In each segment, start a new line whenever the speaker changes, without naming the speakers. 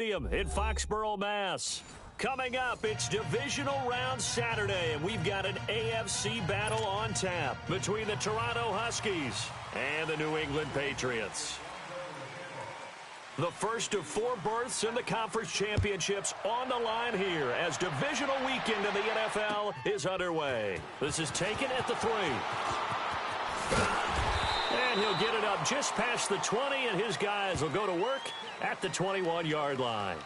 Stadium in Foxborough, Mass. Coming up, it's Divisional Round Saturday, and we've got an AFC battle on tap between the Toronto Huskies and the New England Patriots. The first of 4 berths in the conference championships on the line here as divisional weekend in the NFL is underway. This is taken at the 3. And he'll get it up just past the 20, and his guys will go to work at the 21-yard line.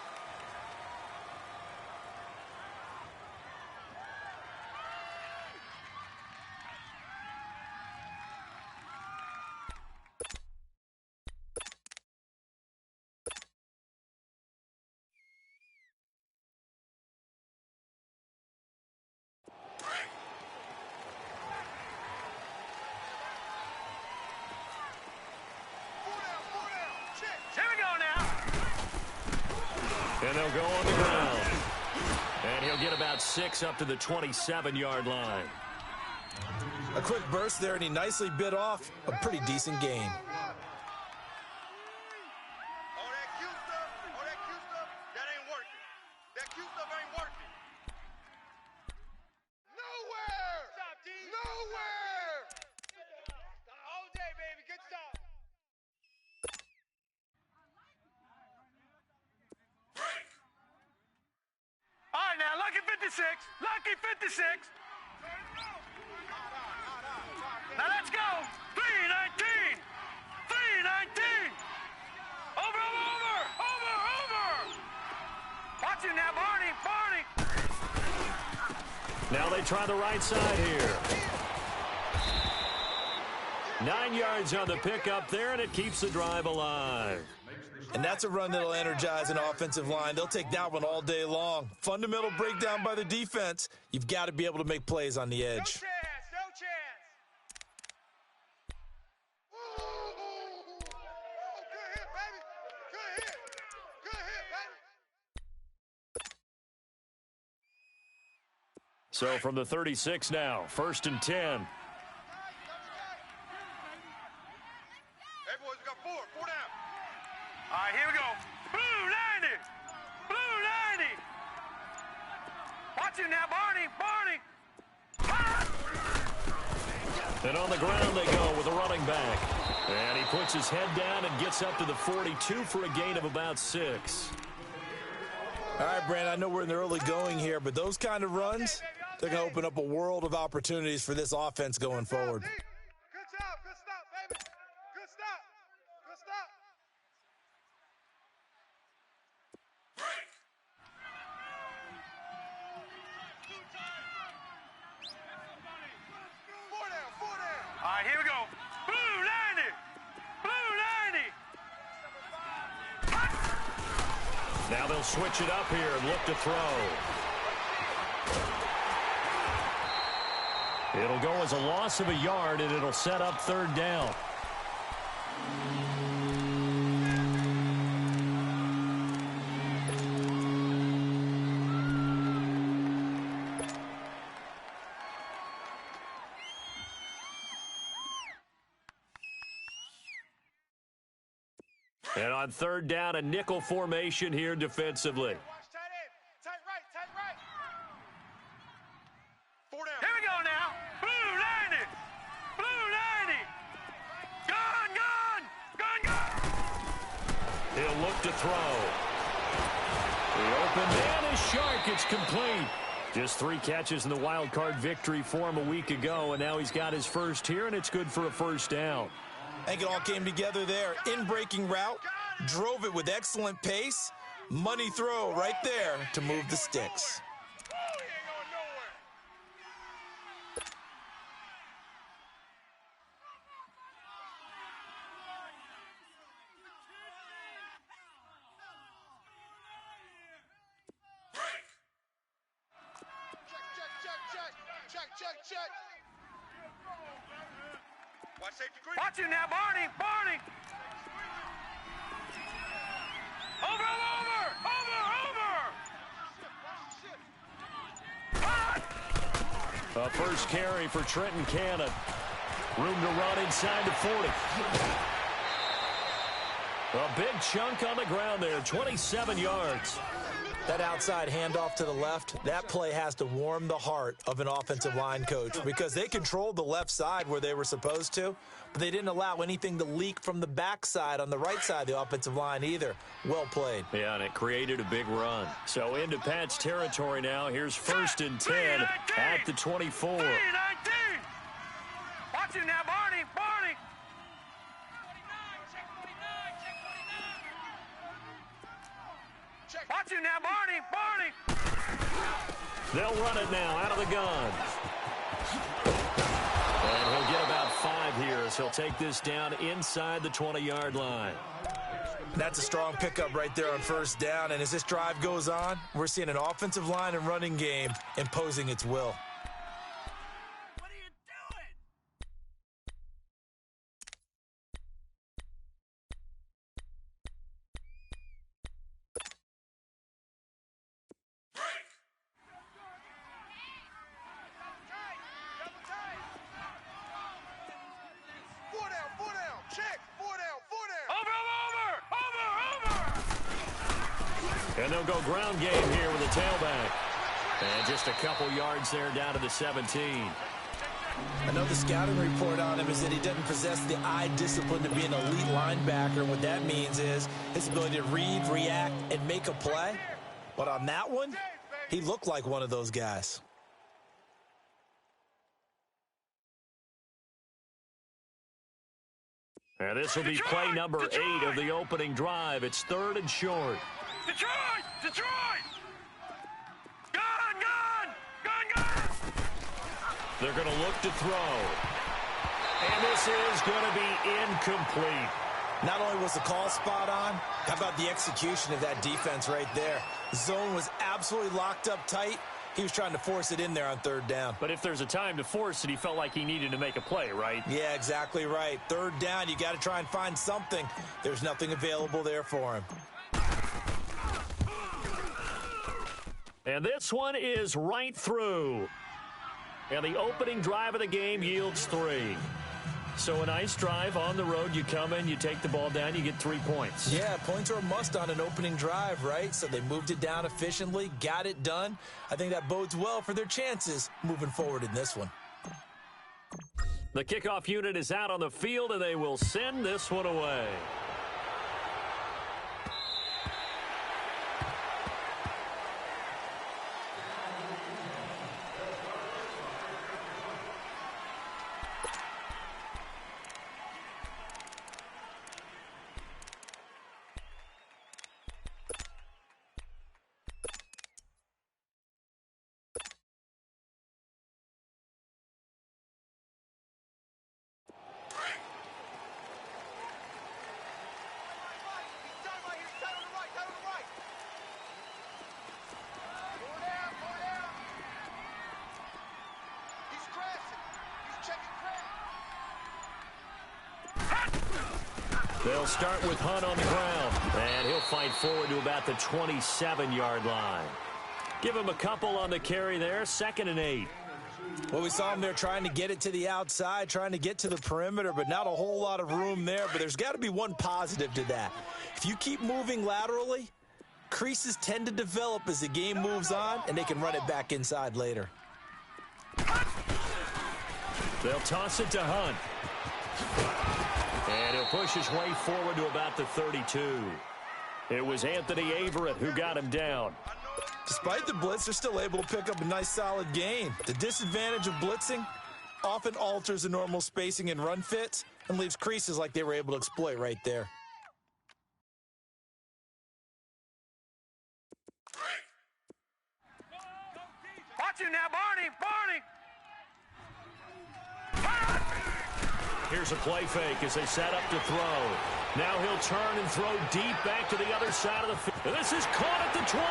And they'll go on the ground. And he'll get about 6 up to the 27-yard line.
A quick burst there, and he nicely bit off a pretty decent gain.
Lucky 56. Now let's go. 319. 319. Over. Watch him now, Barney.
Now they try the right side here. 9 yards on the pickup there, and it keeps the drive alive.
And that's a run that'll energize an offensive line. They'll take that one all day long. Fundamental breakdown by the defense. You've got to be able to make plays on the edge.
No chance. Good hit, baby. Good hit, baby.
So from the 36 now, 1st and 10.
All right, here we go. Blue 90. Watch him now, Barney.
And on the ground they go with a running back. And he puts his head down and gets up to the 42 for a gain of about 6.
All right, Brandon, I know we're in the early going here, but those kind of runs, they're going to open up a world of opportunities for this offense going forward.
Good job. Good stop, baby. Good stop. Four down. All right, here we go. Blue 90.
Now they'll switch it up here and look to throw. It'll go as a loss of a yard, and it'll set up 3rd down. And on 3rd down, a nickel formation here defensively.
Watch tight end. Tight right. 4 down. Here we go now. Blue 90. Gun.
He'll look to throw. The open man is sharp. It's complete. Just 3 catches in the wild card victory for him a week ago, and now he's got his first here, and it's good for a 1st down.
I think it all came together there. In-breaking route, drove it with excellent pace. Money throw right there to move the sticks.
Check. Watch safety green. Watch him now, Barney. Over.
A first carry for Trenton Cannon. Room to run inside the 40. A big chunk on the ground there, 27 yards.
That outside handoff to the left, that play has to warm the heart of an offensive line coach because they controlled the left side where they were supposed to, but they didn't allow anything to leak from the backside on the right side of the offensive line either. Well played.
Yeah, and it created a big run. So into Pat's territory now. Here's 1st and 10 at the 24.
19. Watch it now, Barney. Barney. Watch it now, Barney. Barney.
They'll run it now out of the gun. And he'll get about 5 here as he'll take this down inside the 20-yard line.
That's a strong pickup right there on 1st down, and as this drive goes on, we're seeing an offensive line and running game imposing its will.
What are you doing? Four down, check, four down. Over.
And they'll go ground game here with a tailback. And just a couple yards there down to the 17.
I know the scouting report on him is that he doesn't possess the eye discipline to be an elite linebacker. And what that means is his ability to read, react, and make a play. But on that one, he looked like one of those guys.
And this will be play number 8 of the opening drive. It's 3rd and short.
Detroit! Gun!
They're going to look to throw. And this is going to be incomplete.
Not only was the call spot on, how about the execution of that defense right there? The zone was absolutely locked up tight. He was trying to force it in there on 3rd down.
But if there's a time to force it, he felt like he needed to make a play, right?
Yeah, exactly right. 3rd down, you got to try and find something. There's nothing available there for him.
And this one is right through. And the opening drive of the game yields 3. So a nice drive on the road. You come in, you take the ball down, you get 3 points.
Yeah, points are a must on an opening drive, right? So they moved it down efficiently, got it done. I think that bodes well for their chances moving forward in this one.
The kickoff unit is out on the field, and they will send this one away. They'll start with Hunt on the ground, and he'll fight forward to about the 27-yard line. Give him a couple on the carry there, 2nd and 8.
Well, we saw him there trying to get it to the outside, trying to get to the perimeter, but not a whole lot of room there. But there's got to be one positive to that. If you keep moving laterally, creases tend to develop as the game moves on, and they can run it back inside later.
They'll toss it to Hunt. And he'll push his way forward to about the 32. It was Anthony Averett who got him down.
Despite the blitz, they're still able to pick up a nice solid gain. The disadvantage of blitzing often alters the normal spacing and run fits and leaves creases like they were able to exploit right there.
Watch him now, Barney!
Here's a play fake as they set up to throw. Now he'll turn and throw deep back to the other side of the field. This is caught at the 20.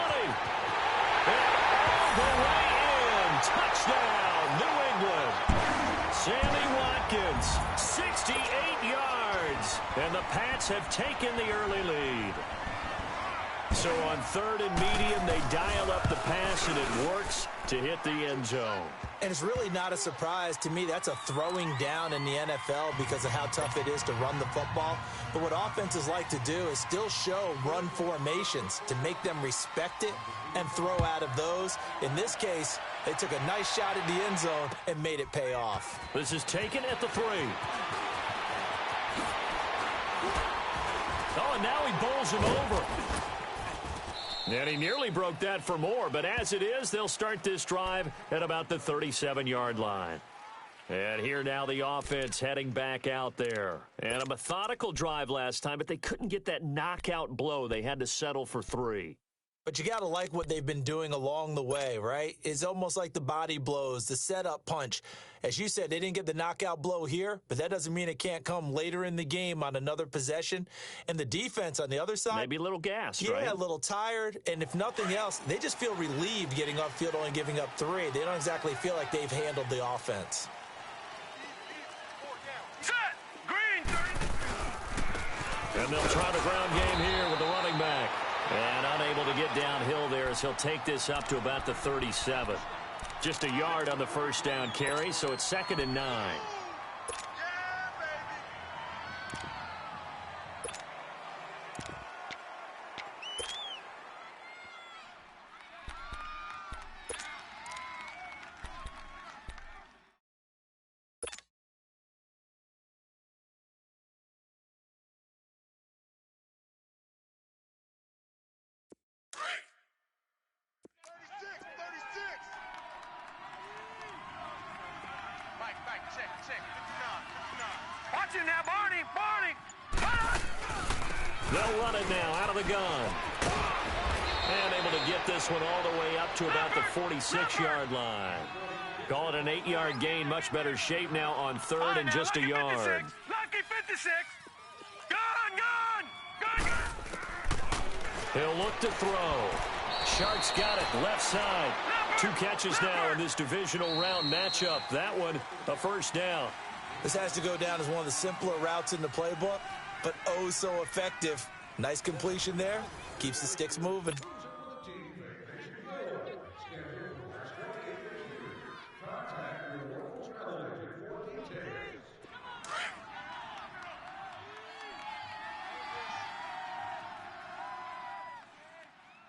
And all the way in. Touchdown, New England. Sammy Watkins, 68 yards. And the Pats have taken the early lead. So on 3rd and medium, they dial up the pass, and it works to hit the end zone.
And it's really not a surprise to me. That's a throwing down in the NFL because of how tough it is to run the football. But what offenses like to do is still show run formations to make them respect it and throw out of those. In this case, they took a nice shot at the end zone and made it pay off.
This is taken at the 3. Oh, and now he bowls him over. And he nearly broke that for more, but as it is, they'll start this drive at about the 37-yard line. And here now the offense heading back out there. And a methodical drive last time, but they couldn't get that knockout blow. They had to settle for 3.
But you got to like what they've been doing along the way, right? It's almost like the body blows, the setup punch. As you said, they didn't get the knockout blow here, but that doesn't mean it can't come later in the game on another possession. And the defense on the other side.
Maybe a little gassed,
right?
Yeah,
a little tired. And if nothing else, they just feel relieved getting upfield, only giving up 3. They don't exactly feel like they've handled the offense.
Set! Green!
And they'll try the ground game here with the running back. And unable to get downhill there as he'll take this up to about the 37. Just a yard on the first down carry, so it's 2nd and 9.
Watch it now, Barney!
They'll run it now out of the gun. And able to get this one all the way up to about the 46-yard line. Call it an 8-yard gain. Much better shape now on 3rd and just a yard.
56. Lucky 56! Gun!
He'll look to throw. Sharks got it, left side. 2 catches now in this divisional round matchup. That one, a first down.
This has to go down as one of the simpler routes in the playbook, but oh so effective. Nice completion there. Keeps the sticks moving.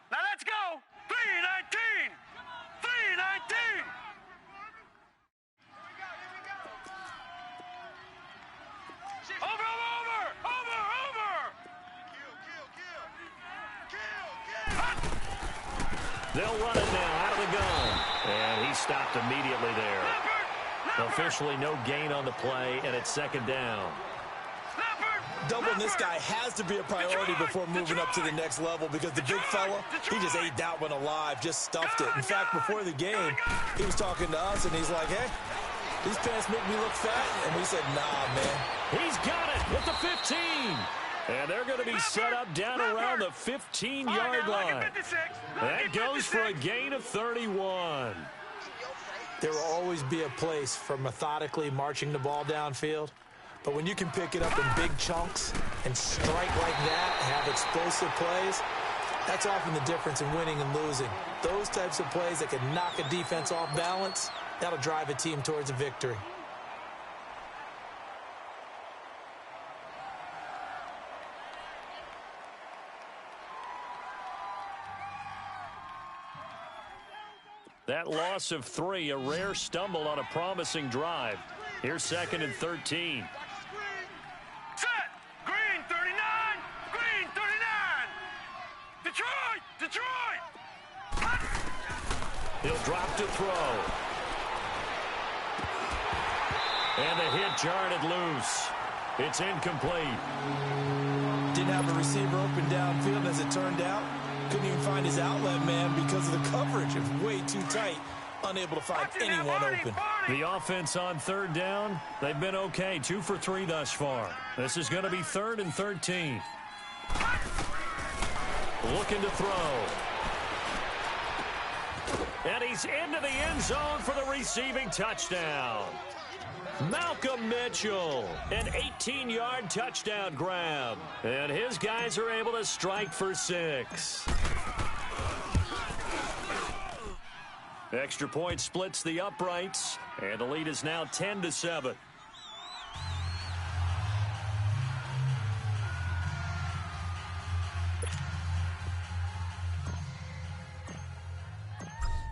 Now let's go! 319! 319!
They'll run it now out of the gun. And he stopped immediately there. Officially no gain on the play, and it's 2nd down.
Doubling this guy has to be a priority before moving up to the next level because the big fella, he just ate that one alive, just stuffed it. In fact, before the game, he was talking to us, and he's like, hey, these pants make me look fat. And we said, nah, man.
He's got it with the 15. And they're going to be set up down around the 15-yard line. That goes for a gain of 31.
There will always be a place for methodically marching the ball downfield. But when you can pick it up in big chunks and strike like that, have explosive plays, that's often the difference in winning and losing. Those types of plays that can knock a defense off balance, that'll drive a team towards a victory.
That loss of 3, a rare stumble on a promising drive. Here's 2nd and 13.
Set! Green 39! Green 39! Detroit!
He'll drop to throw. And the hit jarred it loose. It's incomplete.
Didn't have a receiver open downfield, as it turned out. Couldn't even find his outlet man because of the coverage. It was way too tight. Unable to find anyone open.
The offense on 3rd down, they've been okay. 2 for 3 thus far. This is going to be 3rd and 13. Looking to throw. And he's into the end zone for the receiving touchdown. Malcolm Mitchell, an 18-yard touchdown grab. And his guys are able to strike for 6. Extra point splits the uprights, and the lead is now 10-7.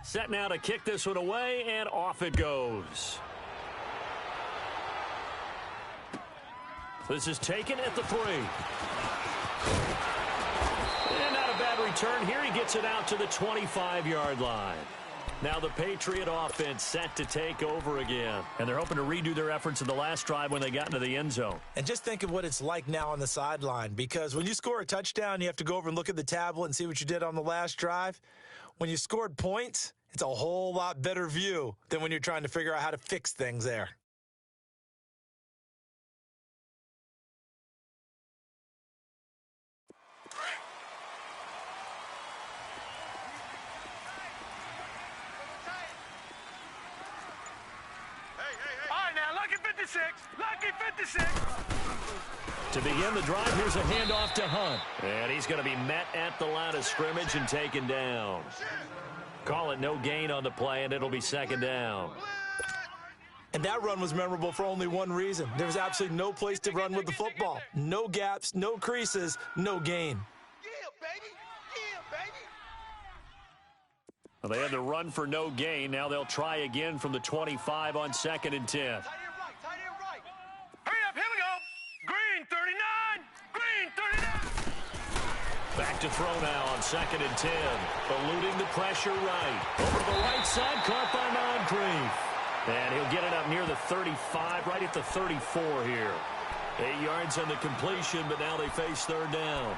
Set now to kick this one away, and off it goes. This is taken at the 3. And not a bad return here. He gets it out to the 25-yard line. Now the Patriot offense set to take over again. And they're hoping to redo their efforts in the last drive when they got into the end zone.
And just think of what it's like now on the sideline, because when you score a touchdown, you have to go over and look at the tablet and see what you did on the last drive. When you scored points, it's a whole lot better view than when you're trying to figure out how to fix things there.
Lucky 56.
To begin the drive, here's a handoff to Hunt. And he's going to be met at the line of scrimmage and taken down. Call it no gain on the play, and it'll be second down.
And that run was memorable for only one reason. There was absolutely no place to run with the football. No gaps, no creases, no gain.
Yeah, baby. Yeah, baby.
Well, they had to run for no gain. Now they'll try again from the 25 on 2nd and 10.
Green 39. Green 39.
Back to throw now on 2nd and 10. Eluding the pressure right. Over to the right side, caught by Moncrief. And he'll get it up near the 35, right at the 34 here. 8 yards on the completion, but now they face third down.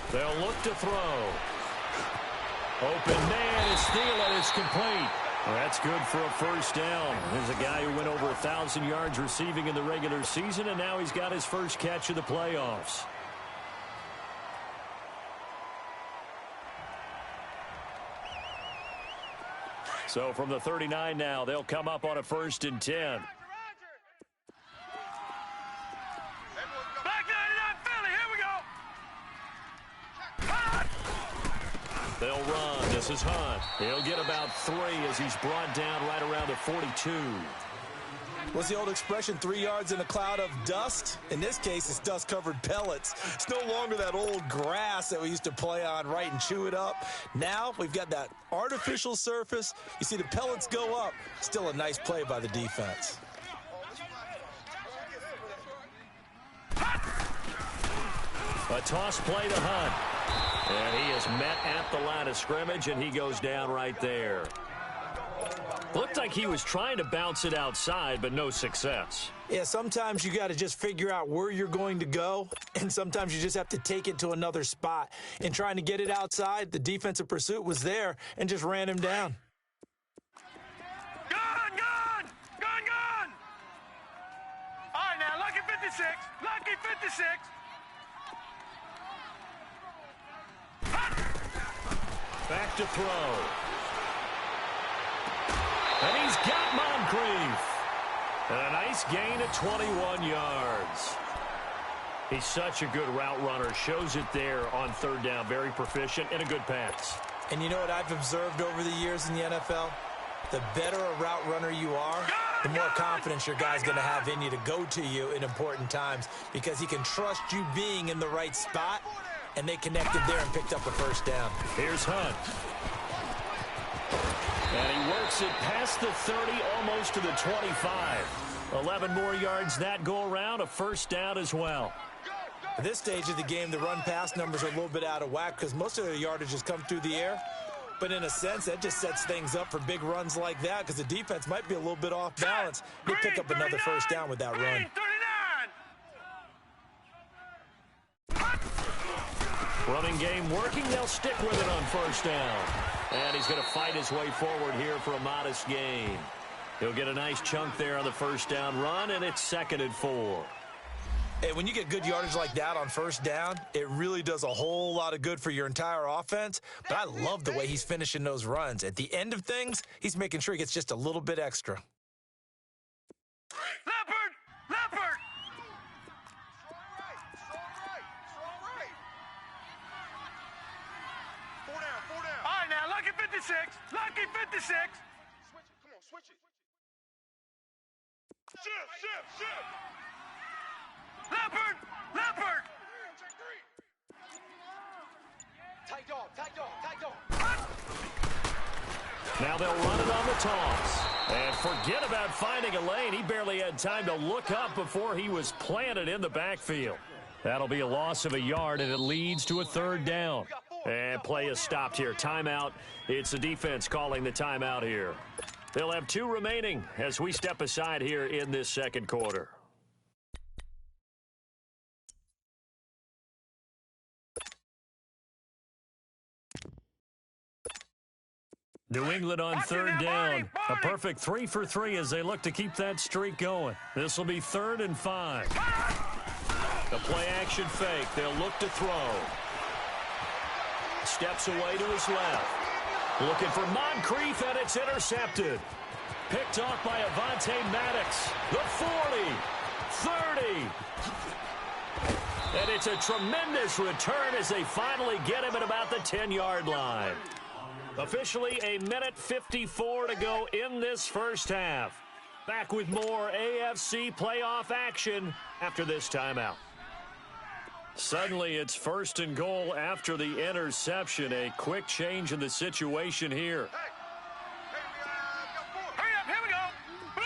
They'll look to throw. Open man is Thielen. It's complete. Well, that's good for a first down. There's a guy who went over 1,000 yards receiving in the regular season, and now he's got his first catch of the playoffs. So from the 39 now, they'll come up on a 1st and 10. They'll run. This is Hunt. He'll get about 3 as he's brought down right around the 42.
What's the old expression, 3 yards in a cloud of dust? In this case, it's dust-covered pellets. It's no longer that old grass that we used to play on, right, and chew it up. Now we've got that artificial surface. You see the pellets go up. Still a nice play by the defense.
A toss play to Hunt. And he is met at the line of scrimmage, and he goes down right there. Looked like he was trying to bounce it outside, but no success.
Yeah, sometimes you got to just figure out where you're going to go, and sometimes you just have to take it to another spot. In trying to get it outside, the defensive pursuit was there and just ran him down.
Gone! All right, now, lucky 56. Lucky 56.
Back to throw. And he's got Moncrief. And a nice gain of 21 yards. He's such a good route runner. Shows it there on 3rd down. Very proficient and a good pass.
And you know what I've observed over the years in the NFL? The better a route runner you are, the more confidence your guy's going to have in you to go to you in important times, because he can trust you being in the right spot. And they connected there and picked up a 1st down.
Here's Hunt. And he works it past the 30, almost to the 25. 11 more yards that go around, a 1st down as well.
At this stage of the game, the run-pass numbers are a little bit out of whack because most of their yardage has come through the air. But in a sense, that just sets things up for big runs like that because the defense might be a little bit off balance. He'll pick up another 1st down with that run.
Running game working. They'll stick with it on first down. And he's going to fight his way forward here for a modest gain. He'll get a nice chunk there on the first down run, and it's 2nd and 4.
Hey, when you get good yardage like that on first down, it really does a whole lot of good for your entire offense. But I love the way he's finishing those runs. At the end of things, he's making sure he gets just a little bit extra.
Leopard! Leopard! Strong right. 4 down. All right, now, lucky 56. Lucky 56. Switch it. Come on, switch it. Shift. Leopard!
Tight dog.
Now they'll run it on the toss. And forget about finding a lane. He barely had time to look up before he was planted in the backfield. That'll be a loss of a yard, and it leads to a 3rd down. And play is stopped here. Timeout. It's the defense calling the timeout here. They'll have 2 remaining as we step aside here in this 2nd quarter. New England on 3rd down. A perfect 3 for 3 as they look to keep that streak going. This will be 3rd and 5. The play action fake. They'll look to throw. Steps away to his left. Looking for Moncrief, and it's intercepted. Picked off by Avonte Maddox. The 40. 30. And it's a tremendous return as they finally get him at about the 10-yard line. Officially a minute 54 to go in this first half. Back with more AFC playoff action after this timeout. Suddenly it's 1st and goal after the interception. A quick change in the situation here.
Hurry up, here we go. Blue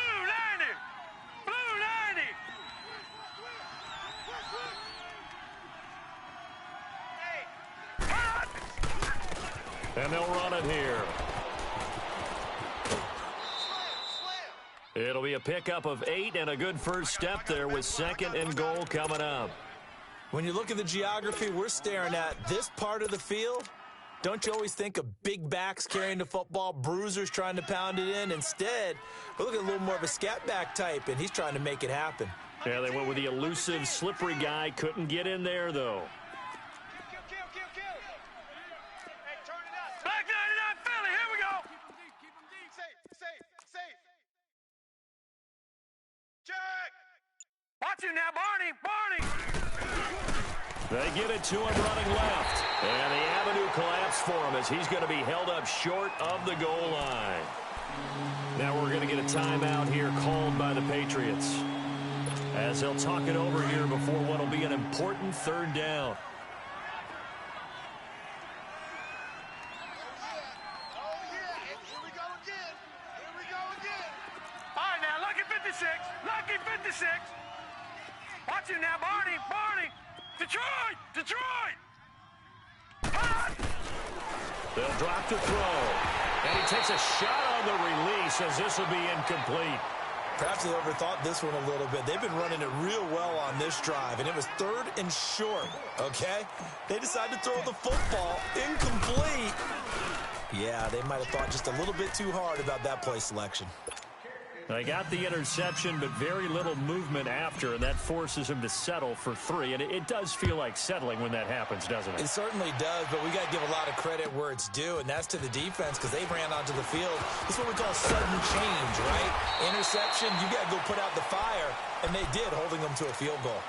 90.
And they'll run it here. It'll be a pickup of 8 and a good first step there with 2nd and goal coming up.
When you look at the geography we're staring at, this part of the field, don't you always think of big backs carrying the football, bruisers trying to pound it in? Instead, we're looking at a little more of a scat back type, and he's trying to make it happen.
Yeah, they went with the elusive, slippery guy. Couldn't get in there, though.
Black 99 Philly, here we go. Keep him deep. Safe. Check. Watch him now, Barney.
They get it to him running left. And the avenue collapsed for him as he's going to be held up short of the goal line. Now we're going to get a timeout here called by the Patriots, as they'll talk it over here before what will be an important 3rd down.
All right, now, lucky 56. Watch him now, Barney. Detroit.
They'll drop to throw. And he takes a shot on the release as this will be incomplete.
Perhaps they overthought this one a little bit. They've been running it real well on this drive, and it was 3rd and short, okay? They decided to throw the football incomplete. Yeah, they might have thought just a little bit too hard about that play selection.
They got the interception, but very little movement after, and that forces him to settle for 3. And it does feel like settling when that happens, doesn't it?
It certainly does, but we got to give a lot of credit where it's due, and that's to the defense because they ran onto the field. This is what we call sudden change, right? Interception, you got to go put out the fire, and they did, holding them to a field goal.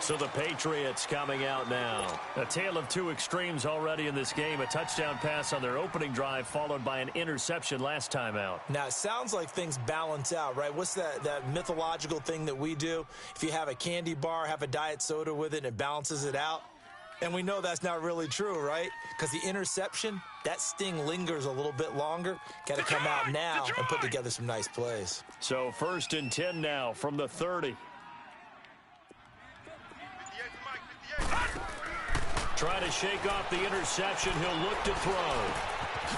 So the Patriots coming out now. A tale of 2 extremes already in this game. A touchdown pass on their opening drive followed by an interception last time out.
Now, it sounds like things balance out, right? What's that mythological thing that we do? If you have a candy bar, have a diet soda with it, and it balances it out. And we know that's not really true, right? Because the interception, that sting lingers a little bit longer. Got to come out now and put together some nice plays.
So 1st and 10 now from the 30. Try to shake off the interception. He'll look to throw.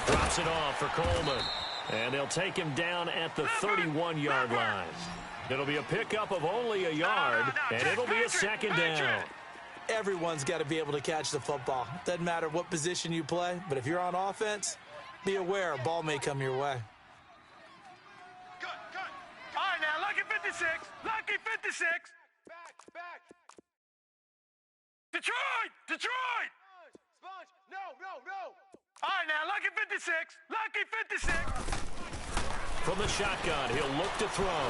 Drops it off for Coleman. And they'll take him down at the 31-yard line. It'll be a pickup of only a yard, and it'll be a 2nd down.
Everyone's got to be able to catch the football. Doesn't matter what position you play, but if you're on offense, be aware a ball may come your way.
Cut. All right, now, lucky 56. Lucky 56. Back. Detroit! Sponge. No. All right, now, lucky 56. Lucky 56.
From the shotgun, he'll look to throw.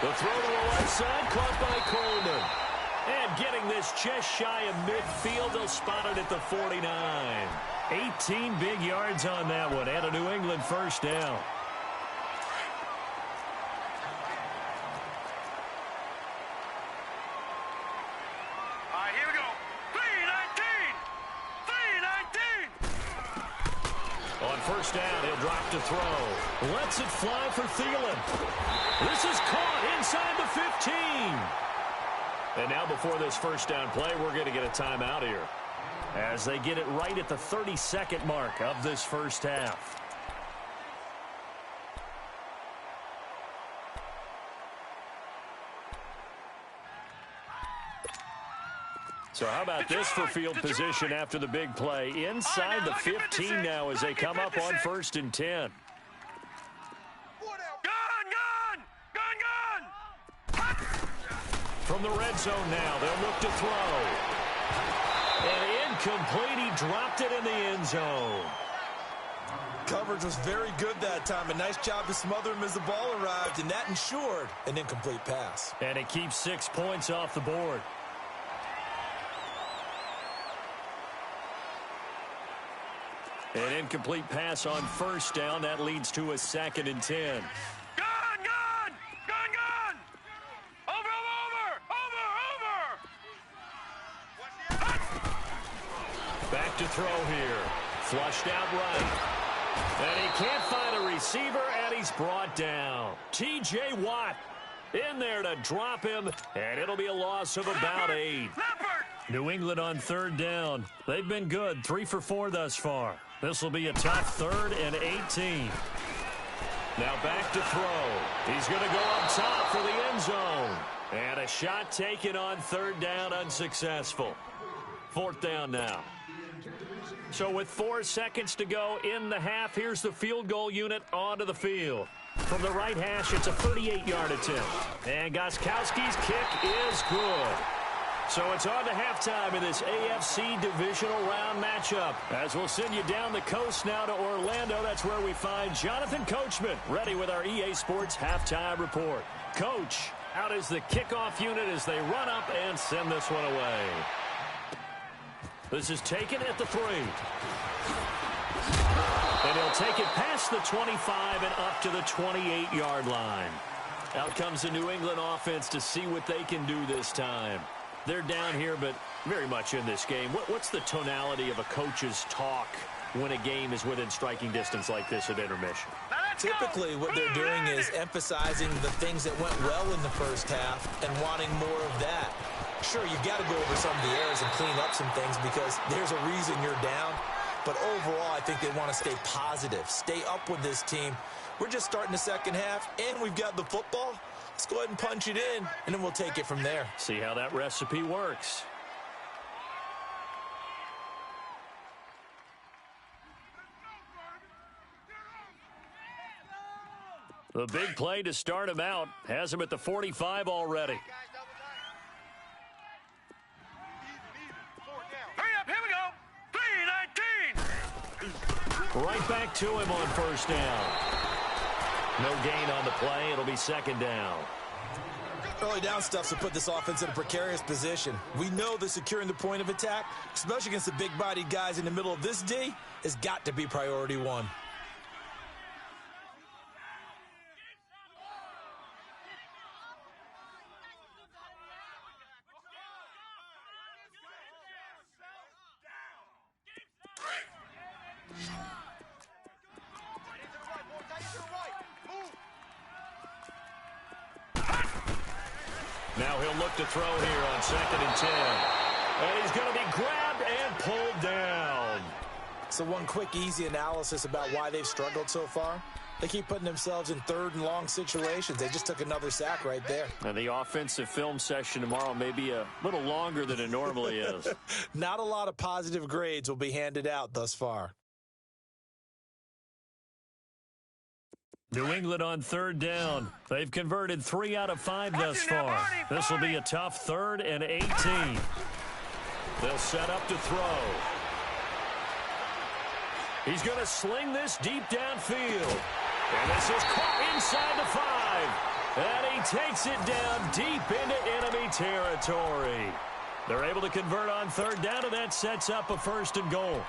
The throw to the left side, caught by Coleman. And getting this just shy of midfield, they'll spot it at the 49. 18 big yards on that one, and a New England first down.
All right, here we go. 3-19.
On first down, he'll drop to throw. Lets it fly for Thielen. This is caught inside the 15. And now before this first down play, we're going to get a timeout here, as they get it right at the 32nd mark of this first half. So how about this for field position after the big play? Inside the 15 now as they come up on 1st and 10.
Gun!
From the red zone now, they'll look to throw. And incomplete, he dropped it in the end zone.
Coverage was very good that time. A nice job to smother him as the ball arrived, and that ensured an incomplete pass.
And it keeps 6 points off the board. An incomplete pass on first down. That leads to a 2nd and 10.
Gun! Over!
Back to throw here. Flushed out right. And he can't find a receiver, and he's brought down. T.J. Watt in there to drop him, and it'll be a loss of about 8. New England on 3rd down. They've been good, 3 for 4 thus far. This will be a tough 3rd and 18. Now back to throw. He's going to go up top for the end zone. And a shot taken on 3rd down, unsuccessful. 4th down now. So with 4 seconds to go in the half, here's the field goal unit onto the field. From the right hash, it's a 38-yard attempt. And Gostkowski's kick is good. So it's on to halftime in this AFC divisional round matchup. As we'll send you down the coast now to Orlando, that's where we find Jonathan Coachman, ready with our EA Sports halftime report. Coach, out is the kickoff unit as they run up and send this one away. This is taken at the 3. And he'll take it past the 25 and up to the 28-yard line. Out comes the New England offense to see what they can do this time. They're down here, but very much in this game. What's the tonality of a coach's talk when a game is within striking distance like this at intermission?
Typically, what they're doing is emphasizing the things that went well in the first half and wanting more of that. Sure, you've got to go over some of the errors and clean up some things because there's a reason you're down. But overall, I think they want to stay positive, stay up with this team. We're just starting the second half, and we've got the football. Let's go ahead and punch it in, and then we'll take it from there.
See how that recipe works. The big play to start him out has him at the 45 already.
Hurry up, here we go. 3-19.
Right back to him on first down. No gain on the play. It'll be 2nd down.
Early down stuff to put this offense in a precarious position. We know that securing the point of attack, especially against the big-bodied guys in the middle of this D, has got to be priority 1.
Now he'll look to throw here on 2nd and 10. And he's going to be grabbed and pulled down.
So one quick, easy analysis about why they've struggled so far. They keep putting themselves in third and long situations. They just took another sack right there.
And the offensive film session tomorrow may be a little longer than it normally is.
Not a lot of positive grades will be handed out thus far.
New England on third down. They've converted 3 out of 5 thus far. This will be a tough 3rd and 18. They'll set up to throw. He's going to sling this deep downfield. And this is caught inside the 5. And he takes it down deep into enemy territory. They're able to convert on third down, and that sets up a 1st and goal.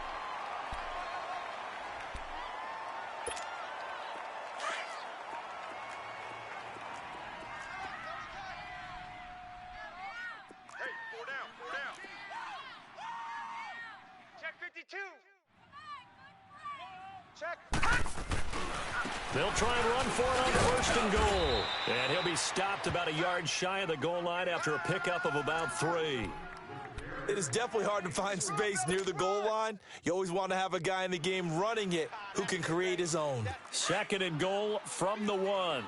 Hey, 4 down, 4 down. Check 52. Check.
They'll try and run for it on 1st and goal. And he'll be stopped about a yard shy of the goal line after a pickup of about 3.
It is definitely hard to find space near the goal line. You always want to have a guy in the game running it who can create his own.
2nd and goal from the 1.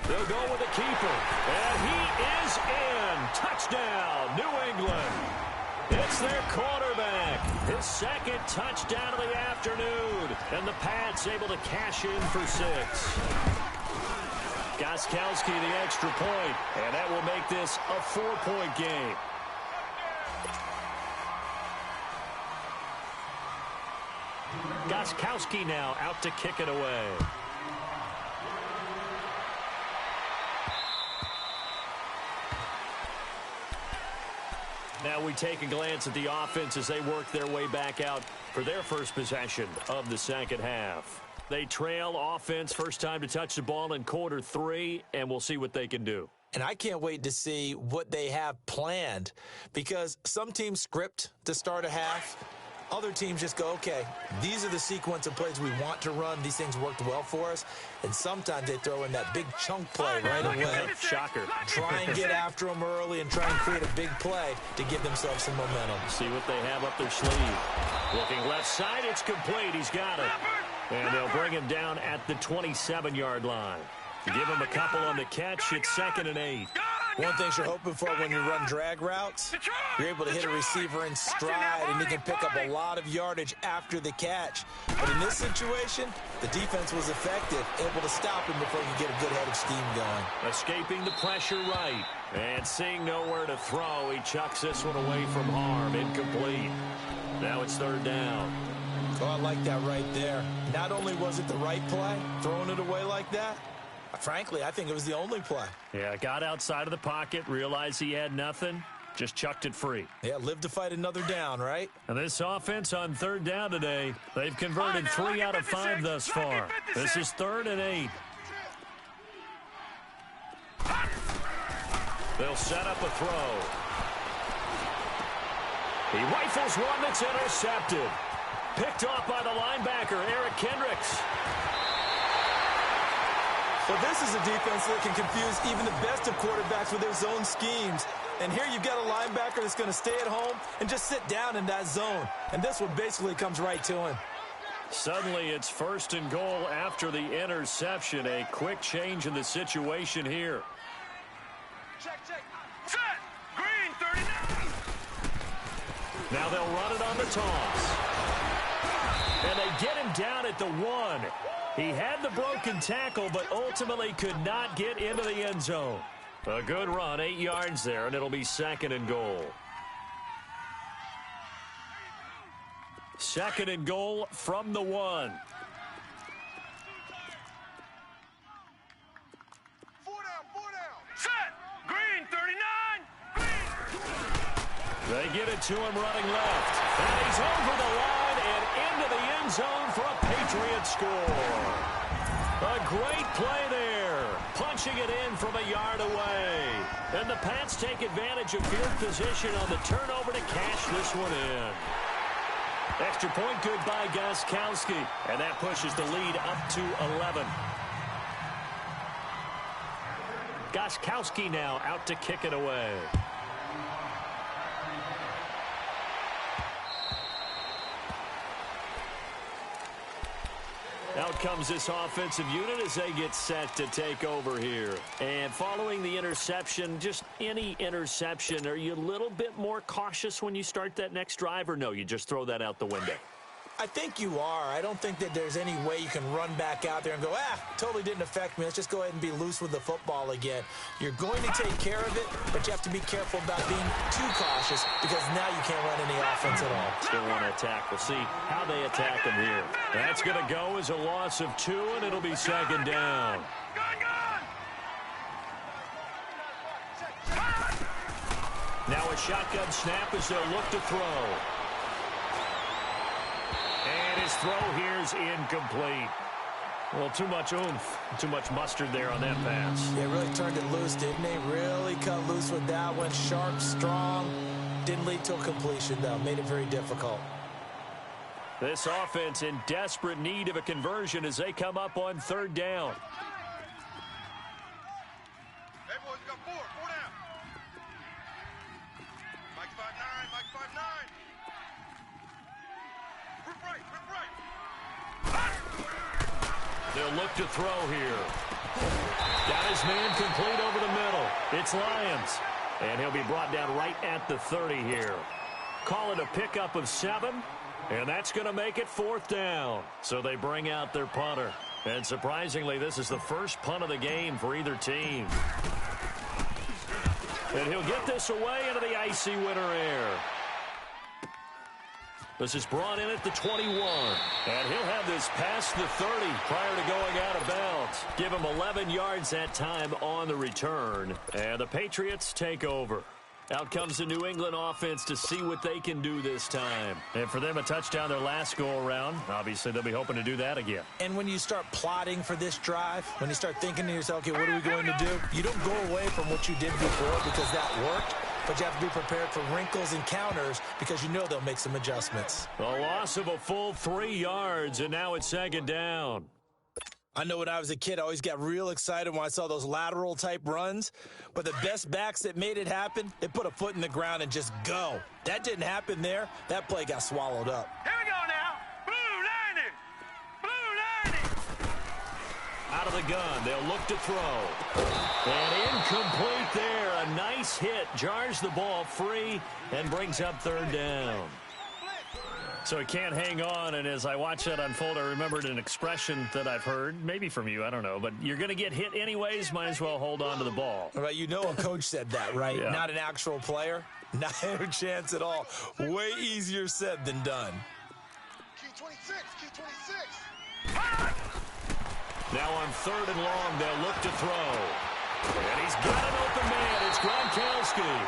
They'll go with the keeper. And he is in. Touchdown, New England. It's their quarterback. His 2nd touchdown of the afternoon. And the Pats able to cash in for 6. Gostkowski the extra point. And that will make this a 4-point game. Gostkowski now out to kick it away. Now we take a glance at the offense as they work their way back out for their first possession of the second half. They trail offense first time to touch the ball in quarter 3, and we'll see what they can do.
And I can't wait to see what they have planned, because some teams script to start a half. Other teams just go, okay, these are the sequence of plays we want to run. These things worked well for us. And sometimes they throw in that big chunk play right away.
Shocker.
Try and get after them early and try and create a big play to give themselves some momentum.
See what they have up their sleeve. Looking left side, it's complete. He's got it. And they'll bring him down at the 27-yard line. Give him a couple on the catch. It's 2nd and 8.
One thing you're hoping for when you run drag routes, you're able to hit a receiver in stride, and he can pick up a lot of yardage after the catch. But in this situation, the defense was effective, able to stop him before you get a good head of steam going.
Escaping the pressure right. And seeing nowhere to throw, he chucks this one away from harm. Incomplete. Now it's 3rd down.
Oh, I like that right there. Not only was it the right play, throwing it away like that, frankly, I think it was the only play.
Yeah, got outside of the pocket, realized he had nothing, just chucked it free.
Yeah, live to fight another down, right?
And this offense on 3rd down today, they've converted 3 out of 5 thus far. This is 3rd and 8. They'll set up a throw. He rifles one that's intercepted. Picked off by the linebacker, Eric Kendricks.
Well, this is a defense that can confuse even the best of quarterbacks with their zone schemes. And here you've got a linebacker that's going to stay at home and just sit down in that zone. And this one basically comes right to him.
Suddenly it's 1st and goal after the interception. A quick change in the situation here.
Check, check. Set. Green, 39.
Now they'll run it on the toss. And they get him down at the 1. He had the broken tackle, but ultimately could not get into the end zone. A good run, 8 yards there, and it'll be 2nd and goal. 2nd and goal from the 1.
4 down, 4 down. Set. Green, 39. Green.
They get it to him running left. And he's over the line and into the end zone for a Patriot score. A great play there. Punching it in from a yard away. And the Pats take advantage of field position on the turnover to cash this one in. Extra point good by Gostkowski. And that pushes the lead up to 11. Gostkowski now out to kick it away. Out comes this offensive unit as they get set to take over here. And following the interception, just any interception, are you a little bit more cautious when you start that next drive, or no, you just throw that out the window?
I think you are. I don't think that there's any way you can run back out there and go, totally didn't affect me. Let's just go ahead and be loose with the football again. You're going to take care of it, but you have to be careful about being too cautious because now you can't run any offense at all.
Still want to attack. We'll see how they attack them here. That's going to go as a loss of 2, and it'll be second down. Now a shotgun snap as they'll look to throw. And his throw here is incomplete. Well, too much oomph, too much mustard there on that pass.
Yeah, really turned it loose, didn't he? Really cut loose with that one. Sharp, strong. Didn't lead to a completion, though. Made it very difficult.
This offense in desperate need of a conversion as they come up on third down.
Hey, boys, we got 4 down. Mike 5'9", Mike 5'9".
They'll look to throw here. Got his man complete over the middle. It's Lyons. And he'll be brought down right at the 30 here. Call it a pickup of 7. And that's going to make it 4th down. So they bring out their punter. And surprisingly, this is the first punt of the game for either team. And he'll get this away into the icy winter air. This is brought in at the 21. And he'll have this past the 30 prior to going out of bounds. Give him 11 yards that time on the return. And the Patriots take over. Out comes the New England offense to see what they can do this time. And for them, a touchdown their last go-around. Obviously, they'll be hoping to do that again.
And when you start plotting for this drive, when you start thinking to yourself, okay, what are we going to do? You don't go away from what you did before because that worked. But you have to be prepared for wrinkles and counters because you know they'll make some adjustments.
A loss of a full 3 yards, and now it's second down.
I know when I was a kid, I always got real excited when I saw those lateral-type runs. But the best backs that made it happen, they put a foot in the ground and just go. That didn't happen there. That play got swallowed up.
Here we go now. Blue 90. Blue 90.
Out of the gun, they'll look to throw. And incomplete there. A nice hit. Jars the ball free and brings up third down. So he can't hang on, and as I watch that unfold, I remembered an expression that I've heard, maybe from you, I don't know, but you're going to get hit anyways, might as well hold on to the ball.
Right, you know a coach said that, right?
Yeah.
Not an actual player. Not a chance at all. Way easier said than done.
Key 26. Key 26.
Now on third and long, they'll look to throw. And he's got an open man. It's Gronkowski.